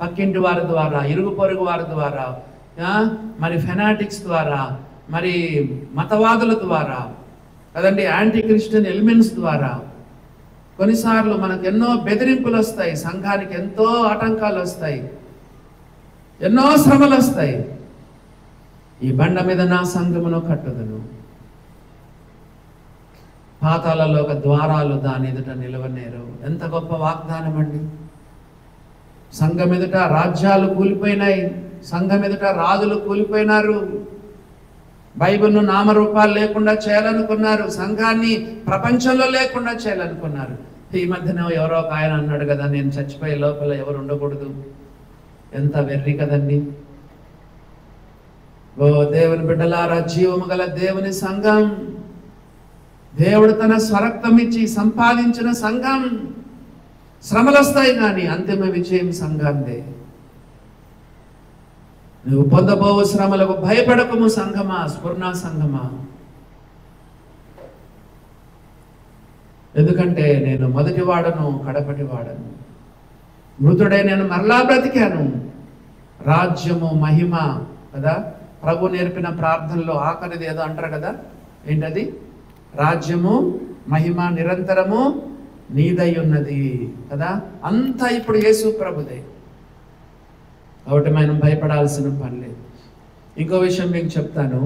పక్కింటి వారి ద్వారా, ఇరుగు పొరుగు వారి ద్వారా, మరి ఫెనాటిక్స్ ద్వారా, మరి మతవాదుల ద్వారా కదండి, యాంటీ క్రిస్టియన్ ఎలిమెంట్స్ ద్వారా కొన్నిసార్లు మనకు ఎన్నో బెదిరింపులు వస్తాయి. సంఘానికి ఎంతో ఆటంకాలు వస్తాయి, ఎన్నో శ్రమలు వస్తాయి. ఈ బండ మీద నా సంఘమును కట్టుదును, పాతాళలో ఒక ద్వారాలు దాని ఎదుట నిలవనేరు. ఎంత గొప్ప వాగ్దానం అండి. సంఘం ఎదుట రాజ్యాలు కూలిపోయినాయి, సంఘం ఎదుట రాజులు కూలిపోయినారు. బైబిల్ను నామరూపాలు లేకుండా చేయాలనుకున్నారు, సంఘాన్ని ప్రపంచంలో లేకుండా చేయాలనుకున్నారు. ఈ మధ్యన ఎవరో ఒక ఆయన అన్నాడు కదా, నేను చచ్చిపోయే లోపల ఎవరు ఉండకూడదు. ఎంత వెర్రి కదండి. ఓ దేవుని బిడ్డలారా, జీవము గల దేవుని సంఘం, దేవుడు తన స్వరక్తం ఇచ్చి సంపాదించిన సంఘం. శ్రమలు వస్తాయి కానీ అంతిమ విజయం సంఘందే. నువ్వు పొందబోవు శ్రమలకు భయపడకము సంఘమా, స్ఫురణ సంఘమా. ఎందుకంటే నేను మొదటి వాడను, కడపటి వాడను. మృతుడే నేను మరలా బ్రతికాను. రాజ్యము మహిమ కదా, ప్రభు నేర్పిన ప్రార్థనలో ఆఖరిది ఏదో అంటారు కదా, ఏంటది? రాజ్యము మహిమ నిరంతరము నీదై ఉన్నది కదా. అంతా ఇప్పుడు యేసు ప్రభుదే కాబట్టి మనం భయపడాల్సిన పని లేదు. ఇంకో విషయం మీకు చెప్తాను.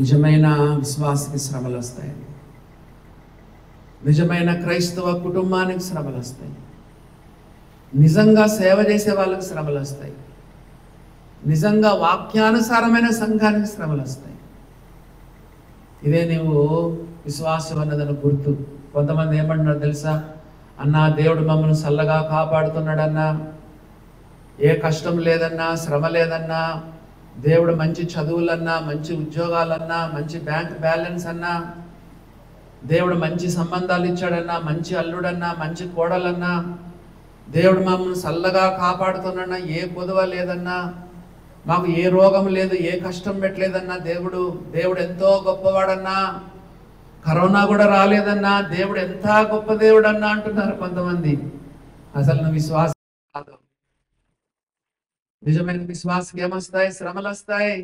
నిజమైన విశ్వాసకి శ్రమలు వస్తాయి, నిజమైన క్రైస్తవ కుటుంబానికి శ్రమలు వస్తాయి, నిజంగా సేవ చేసే వాళ్ళకి శ్రమలు వస్తాయి, నిజంగా వాక్యానుసారమైన సంఘానికి శ్రమలు వస్తాయి. ఇదే నీవు విశ్వాసం అన్నదని గుర్తు. కొంతమంది ఏమంటున్నారు తెలుసా? అన్నా దేవుడు మమ్మల్ని చల్లగా కాపాడుతున్నాడన్నా, ఏ కష్టం లేదన్నా, శ్రమ లేదన్నా, దేవుడు మంచి చదువులన్నా, మంచి ఉద్యోగాలన్నా, మంచి బ్యాంక్ బ్యాలెన్స్ అన్నా, దేవుడు మంచి సంబంధాలు ఇచ్చాడన్నా, మంచి అల్లుడన్నా, మంచి కోడలన్నా, దేవుడు మమ్మల్ని చల్లగా కాపాడుతున్నాడన్నా, ఏ కొదువ లేదన్నా, మాకు ఏ రోగం లేదు, ఏ కష్టం పెట్టలేదన్నా, దేవుడు ఎంతో గొప్పవాడన్నా, కరోనా కూడా రాలేదన్నా, దేవుడు ఎంత గొప్ప దేవుడు అన్నా అంటున్నారు కొంతమంది. అసలు నువ్వు విశ్వాసం కాదు. నిజమైన విశ్వాసకి ఏమొస్తాయి? శ్రమలు వస్తాయి.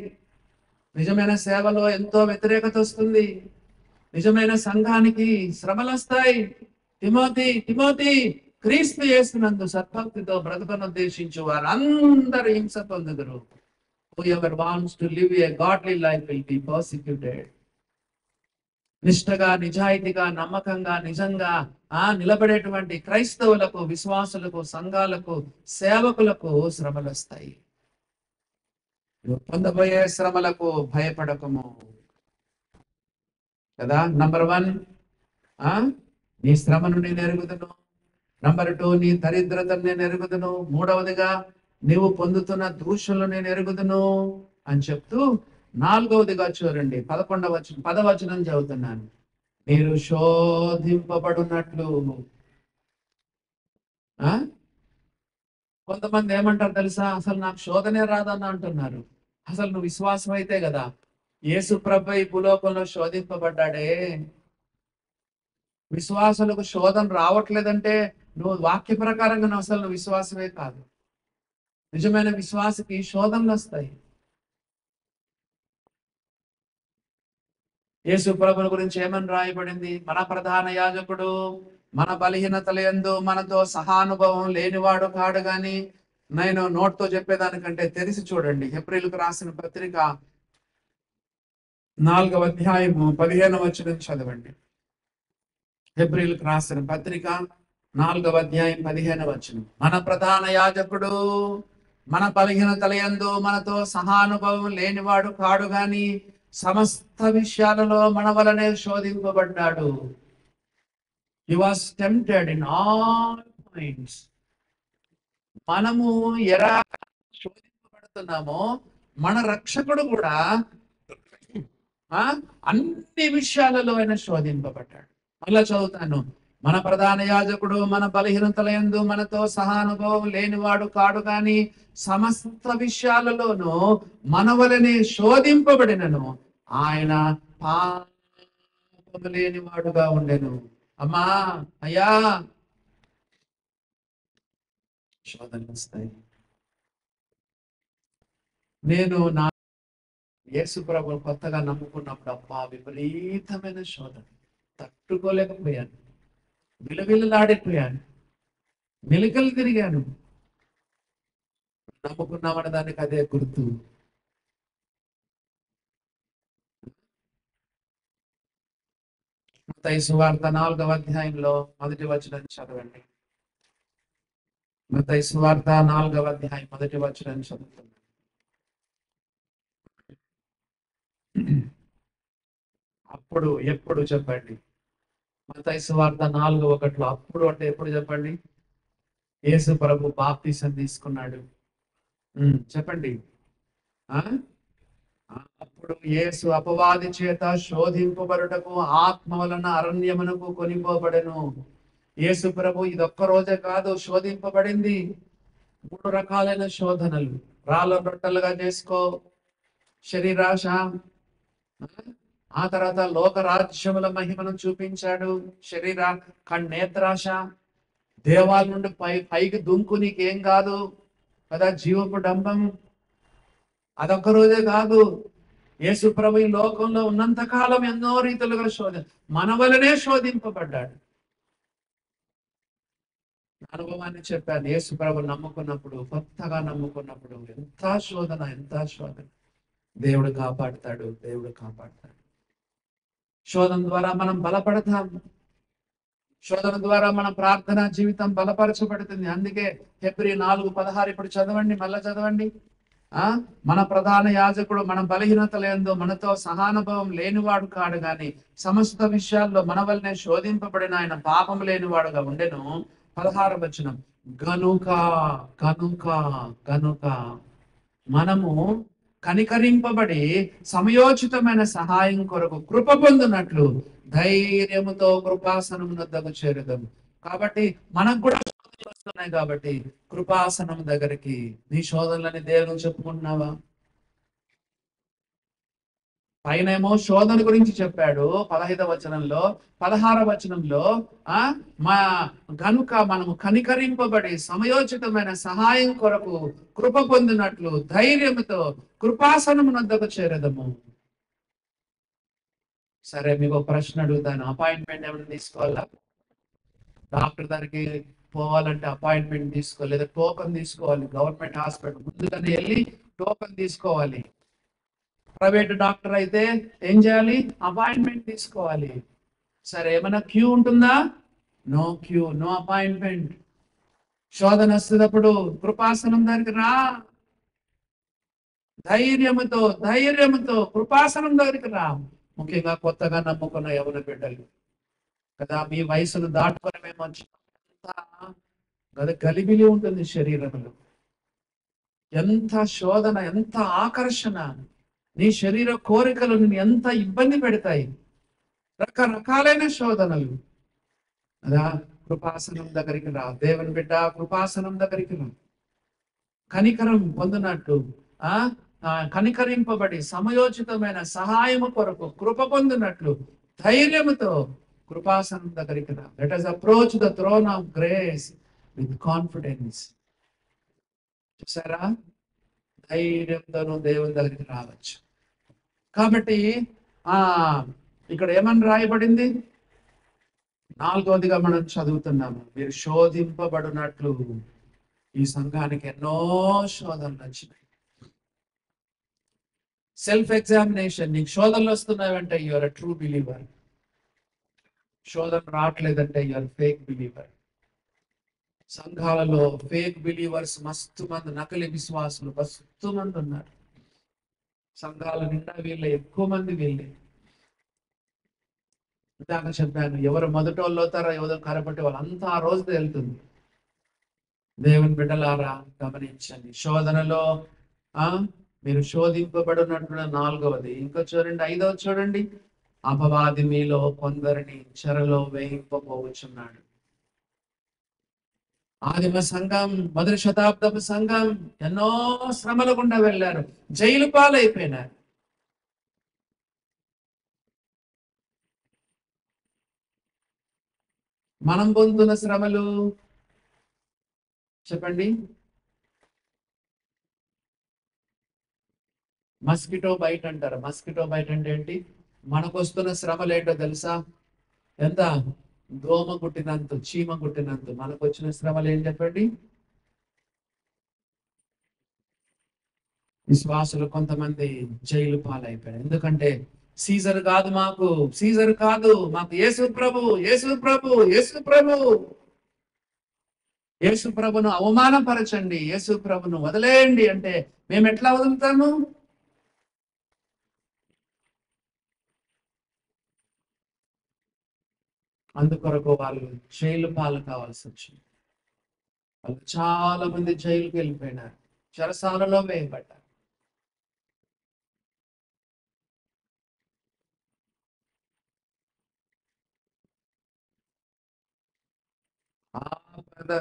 నిజమైన సేవలో ఎంతో వ్యతిరేకత వస్తుంది. నిజమైన సంఘానికి శ్రమలు వస్తాయి. తిమోతి క్రీస్తు యేసునందు సద్భక్తితో బ్రతుకను ఉద్దేశించు వారు అందరూ హింస పొందుదురు. Whoever wants to live a godly life will be persecuted. నిష్ఠగా, నిజాయితీగా, నమ్మకంగా, నిజంగా నిలబడేటువంటి క్రైస్తవులకు, విశ్వాసులకు, సంఘాలకు, సేవకులకు శ్రమలు వస్తాయి. పొందబోయే శ్రమలకు భయపడకము కదా. నంబర్ 1, నీ శ్రమను నేను ఎరుగుదును. నంబర్ 2, నీ దరిద్రతను నేను ఎరుగుదును. మూడవదిగా, నీవు పొందుతున్న దూషణలు నేను ఎరుగుదును అని చెప్తూ, 4వదిగా చూడండి, 10వ వచనం చదువుతున్నాను. మీరు శోధింపబడినట్లు. కొంతమంది ఏమంటారు తెలుసా? అసలు నాకు శోధనే రాదని అంటున్నారు. అసలు నువ్వు విశ్వాసం అయితే కదా. యేసు ప్రభు ఈ భూలోకంలో శోధింపబడ్డాడే. విశ్వాసులకు శోధన రావట్లేదంటే నువ్వు వాక్య ప్రకారంగా అసలు నువ్వు విశ్వాసమే కాదు. నిజమైన విశ్వాసకి శోధనలు వస్తాయి. యేసు ప్రభుల గురించి ఏమని రాయబడింది? మన ప్రధాన యాజకుడు మన బలహీనతల యందు మనతో సహానుభవం లేనివాడు కాడు గాని. నేను నోట్తో చెప్పేదానికంటే తెలిసి చూడండి. హెబ్రీయులకు రాసిన పత్రిక 4వ అధ్యాయము 15వ వచనం చదవండి. హెబ్రీయులకు రాసిన పత్రిక 4వ అధ్యాయం 15వ వచనం. మన ప్రధాన యాజకుడు మన బలహీనతల యందు మనతో సహానుభవం లేనివాడు కాడు గాని సమస్త విషయాలలో మన వలనే శోధింపబడ్డాడు. He was tempted in all points. మనము ఎలా శోధింపబడుతున్నామో మన రక్షకుడు కూడా అన్ని విషయాలలో ఆయన శోధింపబడ్డాడు. మళ్ళా చదువుతాను. మన ప్రధాన యాజకుడు మన బలహీనతల యందు మనతో సహానుభవం లేనివాడు కాడు కానీ సమస్త విషయాలలోనూ మన వలనే శోధింపబడినను ఆయన పాపము లేనివాడుగా ఉండెను. అమ్మా, అయ్యా, శోధనలు వస్తాయి. నేను నా యేసు ప్రభువు కొత్తగా నమ్ముకున్నప్పుడు అబ్బా విపరీతమైన శోధన, తట్టుకోలేకపోయాను, విలువిల్లాడిపోయాను, మెలికలు తిరిగాను. నమ్ముకున్నామన్న దానికి అదే గుర్తు. మత్తయి సువార్త 4వ అధ్యాయంలో మొదటి వచనం చదవండి. మత్తయి సువార్త 4వ అధ్యాయం మొదటి వచనం చదువుతున్నాను. అప్పుడు ఎప్పుడు చెప్పండి. మత్తయి సువార్త 4:1 అప్పుడు అంటే ఎప్పుడు చెప్పండి. యేసు ప్రభు బాప్తిసం తీసుకున్నాడు. చెప్పండి. ఆ అప్పుడు యేసు అపవాది చేత శోధింపబడుటకు ఆత్మ వలన అరణ్యమునకు కొనిపోబడెను. యేసు ప్రభు ఇదొక్క రోజే కాదు శోధింపబడింది. 3 రకాలైన శోధనలు. రాళ్ళ రొట్టెలుగా చేసుకో, శరీరాశ, ఆ తర్వాత లోక రాజ్యముల మహిమను చూపించాడు, శరీర నేత్రాశ, దేవాల నుండి పైకి దుంకు నీకేం కాదు కదా, జీవపు డంబం. అదొక్క రోజే కాదు. యేసు ప్రభు ఈ లోకంలో ఉన్నంత కాలం ఎన్నో రీతులుగా మన వలనే శోధింపబడ్డాడు. అనుభవాన్ని చెప్పాను. యేసు ప్రభు నమ్ముకున్నప్పుడు, కొత్తగా నమ్ముకున్నప్పుడు ఎంత శోధన, ఎంత శోధన. దేవుడు కాపాడుతాడు, దేవుడు కాపాడుతాడు. శోధన ద్వారా మనం బలపడతాం. శోధన ద్వారా మన ప్రార్థనా జీవితం బలపరచబడుతుంది. అందుకే హెబ్రీ 4:16 ఇప్పుడు చదవండి, మళ్ళా చదవండి. మన ప్రధాన యాజకుడు మన బలహీనతలేందో మనతో సహానుభవం లేనివాడు కాడు గాని సమస్త విషయాల్లో మన వల్లనే శోధింపబడిన ఆయన పాపం లేనివాడుగా ఉండెను. 16వ వచనం, గనుక గనుక గనుక మనము కనికరింపబడి సమయోచితమైన సహాయం కొరకు కృప పొందునట్లు ధైర్యముతో కృపాసనం వద్దకు చేరుదాం. కాబట్టి మనకు కూడా శోధనలు వస్తున్నాయి కాబట్టి కృపాసనం దగ్గరికి. నీ శోధనలని దేవుని చెప్పుకుంటున్నావా? పైనేమో శోధన గురించి చెప్పాడు 15వ వచనంలో. 16వ వచనంలో మా గనుక మనము కనికరింపబడి సమయోచితమైన సహాయం కొరకు కృప పొందినట్లు ధైర్యముతో కృపాసనము వద్దకు చేరదము. సరే, మీకు ప్రశ్న అడుగుతాను. అపాయింట్మెంట్ ఏమైనా తీసుకోవాలా? డాక్టర్ దగ్గరికి పోవాలంటే అపాయింట్మెంట్ తీసుకోవాలి, లేదా టోకన్ తీసుకోవాలి. గవర్నమెంట్ హాస్పిటల్ ముందుగానే వెళ్ళి టోకన్ తీసుకోవాలి. ప్రైవేట్ డాక్టర్ అయితే ఏం చేయాలి? అపాయింట్మెంట్ తీసుకోవాలి. సరే, ఏమైనా క్యూ ఉంటుందా? No queue, no appointment. శోధన వస్తున్నప్పుడు కృపాసనం దగ్గరికి రా. ధైర్యముతో కృపాసనం దగ్గరికి రా. ముఖ్యంగా కొత్తగా నమ్ముకున్న యవన బిడ్డలు కదా, మీ వయసును దాటుకొని మేము కదా గలిబిలి ఉంటుంది శరీరంలో. ఎంత శోధన, ఎంత ఆకర్షణ. నీ శరీర కోరికలు నిన్ను ఎంత ఇబ్బంది పెడతాయి. రకరకాలైన శోధనలు కదా. కృపాసనం దగ్గరికి రా. దేవుని బిడ్డ, కృపాసనం దగ్గరికి రా. కనికరం పొందినట్టు కనికరింపబడి సమయోచితమైన సహాయము కొరకు కృప పొందినట్లు ధైర్యముతో కృపాసనం దగ్గరికి రా. Let us approach the throne of grace with confidence. చూసారా, ధైర్యంతో దేవుని దగ్గరికి రావచ్చు. కాబట్టి ఇక్కడ ఏమని రాయబడింది? 4వదిగా మనం చదువుతున్నాము, మీరు శోధింపబడినట్లు. ఈ సంఘానికి ఎన్నో శోధనలు వచ్చినాయి. Self examination. నీకు శోధనలు వస్తున్నాయంటే you are a true believer. శోధన రావట్లేదంటే యు ఆర్ ఫేక్ బిలీవర్. సంఘాలలో ఫేక్ బిలీవర్స్ మస్తు మంది, నకిలీ విశ్వాసులు మస్తు మంది ఉన్నారు. సంఘాల నిండా వీళ్ళే, ఎక్కువ మంది వీళ్ళే. ఇందాక చెప్పాను, ఎవరు మొదటి వాళ్ళు అవుతారో ఎవరు కరపట్టే వాళ్ళు అంతా ఆ రోజు వెళ్తుంది. దేవుని బిడ్డలారా గమనించండి. శోధనలో మీరు శోధింపబడినట్టు 4వది. ఇంకా చూడండి, 5వ చూడండి, అపవాది మీలో కొందరిని చెరలో వేయింపబోచున్నాడు. ఆదిమ సంఘం, మొదటి శతాబ్దపు సంఘం ఎన్నో శ్రమల గుండా వెళ్ళారు, జైలు పాలైపోయినారు. మనం పొందుతున్న శ్రమలు చెప్పండి. మస్కిటో బైట్ అంటారు. మస్కిటో బైట్ అంటే ఏంటి? మనకు వస్తున్న శ్రమలు ఏంటో తెలుసా? ఎంత? దోమ కుట్టినంత, చీమ కుట్టినంత. మనకు వచ్చిన శ్రమలు ఏం చెప్పండి? విశ్వాసులు కొంతమంది జైలు పాలైపోయారు. ఎందుకంటే సీజర్ కాదు మాకు, సీజర్ కాదు మాకు, యేసు ప్రభు, యేసు ప్రభు, యేసు ప్రభు. యేసు ప్రభును అవమానపరచండి, యేసు ప్రభును వదిలేయండి అంటే మేము ఎట్లా వదులుతాము? అందుకొరకు వాళ్ళు జైలు పాలు కావాల్సి వచ్చింది. వాళ్ళు చాలా మంది జైలుకి వెళ్ళిపోయినారు, చెరసాలలో వేయబడ్డారు. ఆపద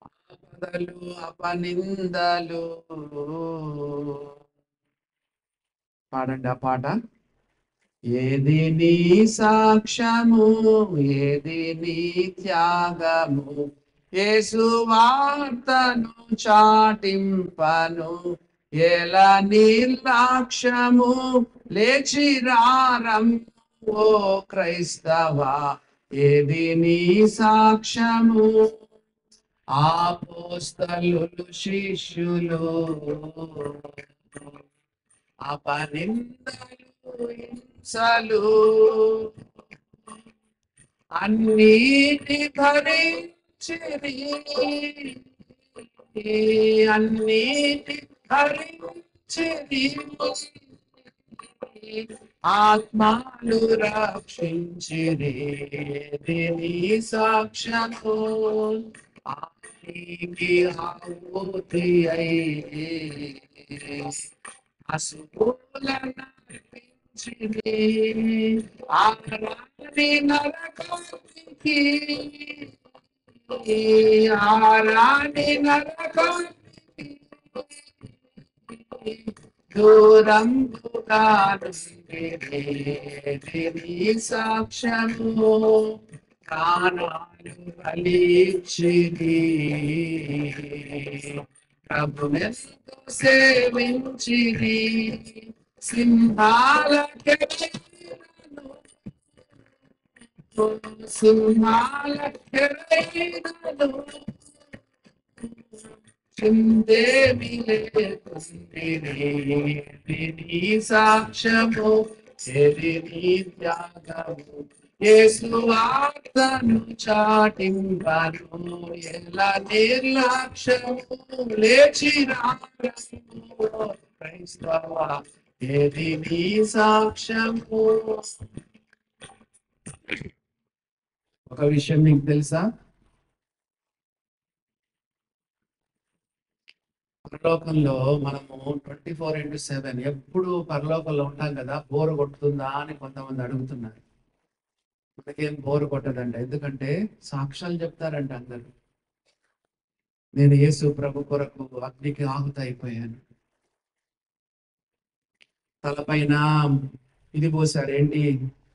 ఆపదలు అపనిందలు. పాడండి ఆ పాట. ఏది నీ సాక్ష్యము, ఏది నీ త్యాగము, యేసు వార్తను చాటింపను, ఎలా నిర్లక్ష్యము, లేచి రారం ఓ క్రైస్తవా, ఏది నీ సాక్ష్యము. అపోస్తలులు శిష్యులు అపనిందలు హింసలు అన్నిటి భరించిరి, అన్నిటి భరించిరి, ఆత్మలు రక్షించిరి, దేని సాక్ష్యము ఆనికి ఆహుతి అయి అసువులనర్పించిరి, ఆరాని నరకానికి, ఆరాని నరకానికి దూరం సాక్ష్యము, ప్రాణాలు బలిచ్చిరి, ప్రభువెంతో సేవించిరి, సింహాల కెరయినను, సింహాల కెరయినను చిందేమి లేకుండిరి, సాక్ష్యము ఏది నీ త్యాగము, యేసు వార్తను చాటింపను, ఎలా నిర్లక్ష్యము, లేచి రారము క్రైస్తవా, ఏది నీ సాక్ష్యము. ఒక విషయం మీకు తెలుసా? పరలోకంలో మనము 24/7 ఎప్పుడు పరలోకంలో ఉంటాం కదా, బోరు కొట్టుతుందా అని కొంతమంది అడుగుతున్నారు. మనకేం బోరు కొట్టదంట, ఎందుకంటే సాక్ష్యాలు చెప్తారంట అందరూ. నేను యేసు ప్రభు కొరకు అగ్నికి ఆహుతి అయిపోయాను, తలపైన ఇది పోసారు, ఏంటి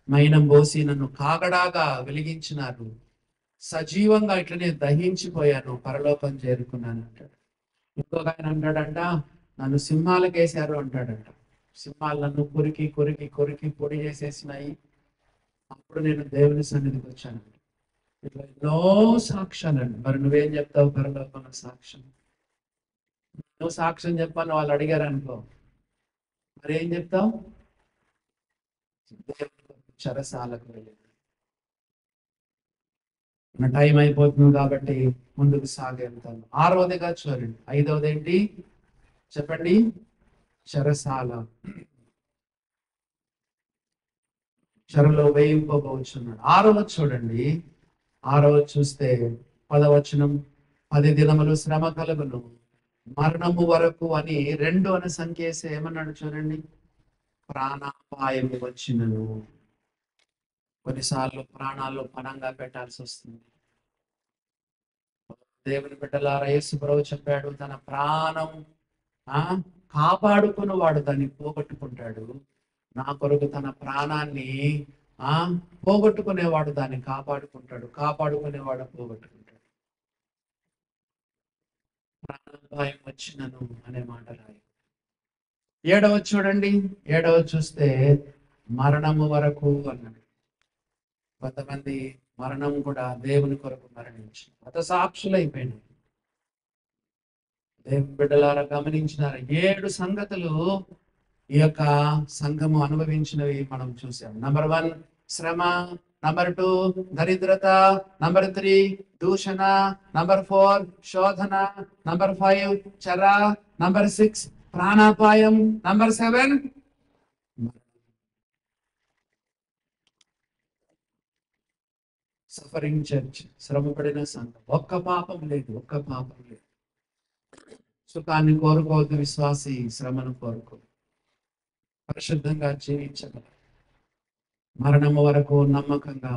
మైనం పోసి నన్ను కాగడాగా వెలిగించినారు, సజీవంగా ఇట్లనే దహించిపోయాను, పరలోకం చేరుకున్నాను అంటాడు. ఇంకొక ఆయన అంటాడంట, నన్ను సింహాలకు వేశారు అంటాడంట. సింహాలు నన్ను కొరికి కొరికి కొరికి పొడి చేసేసినాయి, అప్పుడు నేను దేవుని సన్నిధికి వచ్చాను. ఇట్లా ఎన్నో సాక్ష్యాలండి. మరి నువ్వేం చెప్తావు పరలోకంలో సాక్ష్యం? నువ్వు సాక్ష్యం చెప్పాలని వాళ్ళు అడిగారు అనుకో, మరి ఏం చెప్తావు? చెరసాలకు వెళ్ళి నా టైం అయిపోతుంది కాబట్టి ముందుకు సాగేళ్తాను. 6వదిగా చూడండి. 5వది ఏంటి చెప్పండి? చెరసాల, చెరలో వేయింపబోచున్నాడు. 6వది చూడండి. 6వది చూస్తే 10వ వచనం, 10 దినములు శ్రమ కలుగును, మరణము వరకు అని 2 అనే సంఖ్య వేసి ఏమన్నాడు చూడండి? ప్రాణాపాయము వచ్చినను. కొన్నిసార్లు ప్రాణాల్లో పణంగా పెట్టాల్సి వస్తుంది. దేవుని బిడ్డలారా, యేసు ప్రభు చెప్పాడు, తన ప్రాణం కాపాడుకుని వాడు దాన్ని పోగొట్టుకుంటాడు, నా కొరకు తన ప్రాణాన్ని పోగొట్టుకునేవాడు దాన్ని కాపాడుకుంటాడు, కాపాడుకునేవాడు పోగొట్టుకుంటాడు. ప్రాణాపాయం వచ్చినను అనే మాట రాయి. 7వది చూడండి. 7వది చూస్తే మరణము వరకు అన్నాడు. కొంతమంది మరణం కూడా దేవుని కొరకు మరణించి అత సాక్షులైపోయినారు. దేవుని బిడ్డలారా గమనించినారు, 7 సంగతులు ఈ యొక్క సంఘము అనుభవించినవి మనం చూసాం. నంబర్ 1 శ్రమ, నంబర్ 2 దరిద్రత, నంబర్ 3 దూషణ, నంబర్ 4 శోధన, నంబర్ 5 చెర, నంబర్ 6 ప్రాణాపాయం, నంబర్ 7 సఫరింగ్ చర్చ్, శ్రమపడిన సంఘం. ఒక్క పాపం లేదు. సుఖాన్ని కోరుకోవద్దు విశ్వాసి, శ్రమను కోరుకో. పరిశుద్ధంగా జీవించగల మరణము వరకు నమ్మకంగా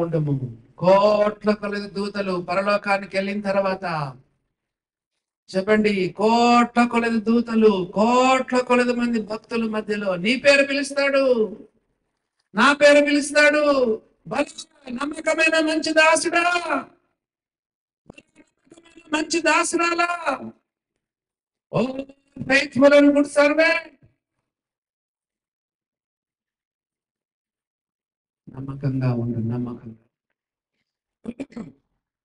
ఉండము. కోట్ల కొలది దూతలు పరలోకానికి వెళ్ళిన తర్వాత చెప్పండి, కోట్ల కొలది దూతలు, కోట్ల కొలది మంది భక్తుల మధ్యలో నీ పేరు పిలుస్తాడు, నా పేరు పిలుస్తాడు. నమ్మకమైన మంచి దాసుడా, మంచి దాసురాలా, ఓ ఫెయిత్ఫుల్ అండ్ గుడ్ సర్వెంట్, నమ్మకంగా ఉండు.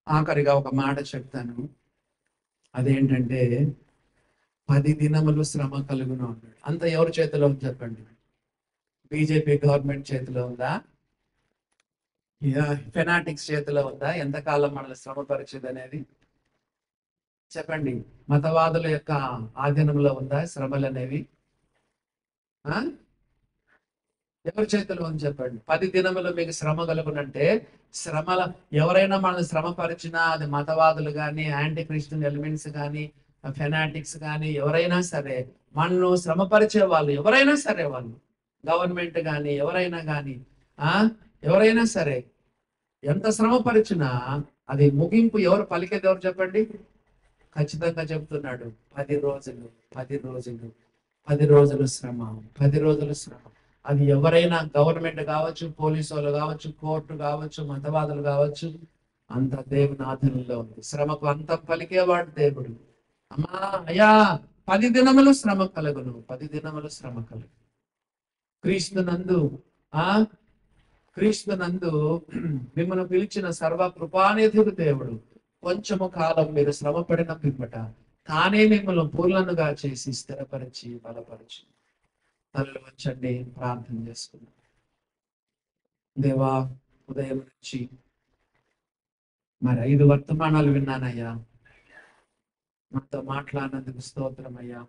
ఆఖరిగా ఒక మాట చెప్తాను. అదేంటంటే 10 దినములు శ్రమ కలుగును అన్నాడు. అంత ఎవరి చేతిలో ఉంది చెప్పండి? బీజేపీ గవర్నమెంట్ చేతిలో ఉందా? ఫెనాటిక్స్ చేతిలో ఉందా? ఎంతకాలం మనల్ని శ్రమ పరిచేది అనేది చెప్పండి. మతవాదుల యొక్క ఆధీనంలో ఉందా శ్రమలు అనేవి? ఎవరి చేతిలో ఉంది చెప్పండి? 10 దినములు మీకు శ్రమ కలుగునంటే, శ్రమల ఎవరైనా మనల్ని శ్రమ పరిచినా, అది మతవాదులు కానీ, యాంటీ క్రిస్టియన్ ఎలిమెంట్స్ కానీ, ఫెనాటిక్స్ కానీ, ఎవరైనా సరే మనను శ్రమపరిచే వాళ్ళు ఎవరైనా సరే, వాళ్ళు గవర్నమెంట్ కానీ ఎవరైనా కానీ, ఎవరైనా సరే ఎంత శ్రమ పరిచినా అది ముగింపు ఎవరు పలికేది ఎవరు చెప్పండి? ఖచ్చితంగా చెప్తున్నాడు, 10 రోజులు శ్రమ. 10 రోజులు శ్రమ. అది ఎవరైనా, గవర్నమెంట్ కావచ్చు, పోలీసు వాళ్ళు కావచ్చు, కోర్టు కావచ్చు, మతవాదులు కావచ్చు, అంత దేవుని ఆధీనంలో ఉంది. శ్రమకు అంత పలికేవాడు దేవుడు. అమ్మా అయ్యా 10 దినములు శ్రమ కలుగును, 10 దినములు శ్రమ కలుగు. క్రీస్తునందు మిమ్మల్ని పిలిచిన సర్వ కృపానిధుడు దేవుడు కొంచెము కాలం మీరు శ్రమ పడిన పిమ్మట తానే మిమ్మల్ని పూర్ణులుగా చేసి స్థిరపరిచి బలపరిచి. తలలు వంచండి, ప్రార్థన చేసుకున్నాం. దేవా, ఉదయం నుంచి మరి 5 వర్తమానాలు విన్నానయ్యా. నాతో మాట్లాడినందుకు స్తోత్రమయ్యా.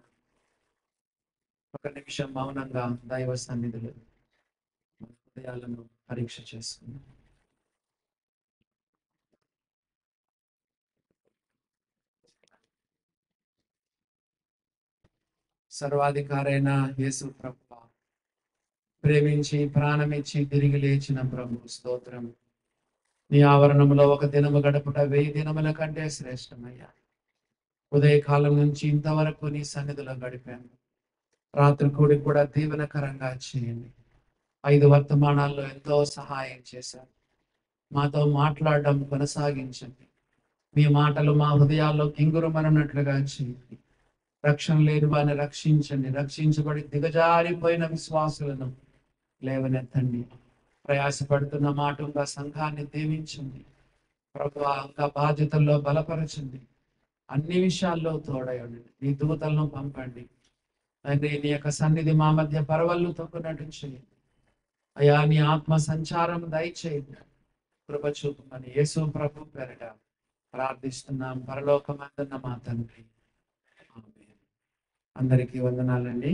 ఒక నిమిషం మౌనంగా దైవ సన్నిధిలో హృదయాలను పరీక్ష చేసుకున్నాం. సర్వాధికారైన యేసు ప్రభువా, ప్రేమించి ప్రాణమిచ్చి తిరిగి లేచిన ప్రభు స్తోత్రం. నీ ఆవరణంలో ఒక దినము గడుపుట 1000 దినముల కంటే శ్రేష్టమయ్యా. ఉదయకాలం నుంచి ఇంతవరకు నీ సన్నిధిలో గడిపాను. రాత్రి కూడి కూడా దీవెనకరంగా చేయండి. 5 వర్తమానాల్లో ఎంతో సహాయం చేశారు. మాతో మాట్లాడడం కొనసాగించండి. మీ మాటలు మా హృదయాల్లో కింగురుమనట్లుగా చేయండి. రక్షణ లేని వారిని రక్షించండి. రక్షించబడి దిగజారిపోయిన విశ్వాసులను లేవనెత్తండి. ప్రయాసపడుతున్న మాటంగా సంఘాన్ని దీవించండి. ప్రభువా, ఇంకా బాధ్యతల్లో బలపరచండి. అన్ని విషయాల్లో తోడయండి. నీ దూతలను పంపండి. అయితే నీ యొక్క సన్నిధి మా మధ్య పరవళ్ళు తొక్కునట్టు చేయండి. అయా, నీ ఆత్మ సంచారం దయచేయండి. కృప చూపమని యేసు ప్రభు పేరిట ప్రార్థిస్తున్నాం పరలోకమందున్న మా తండ్రి. అందరికీ వందనాలండి.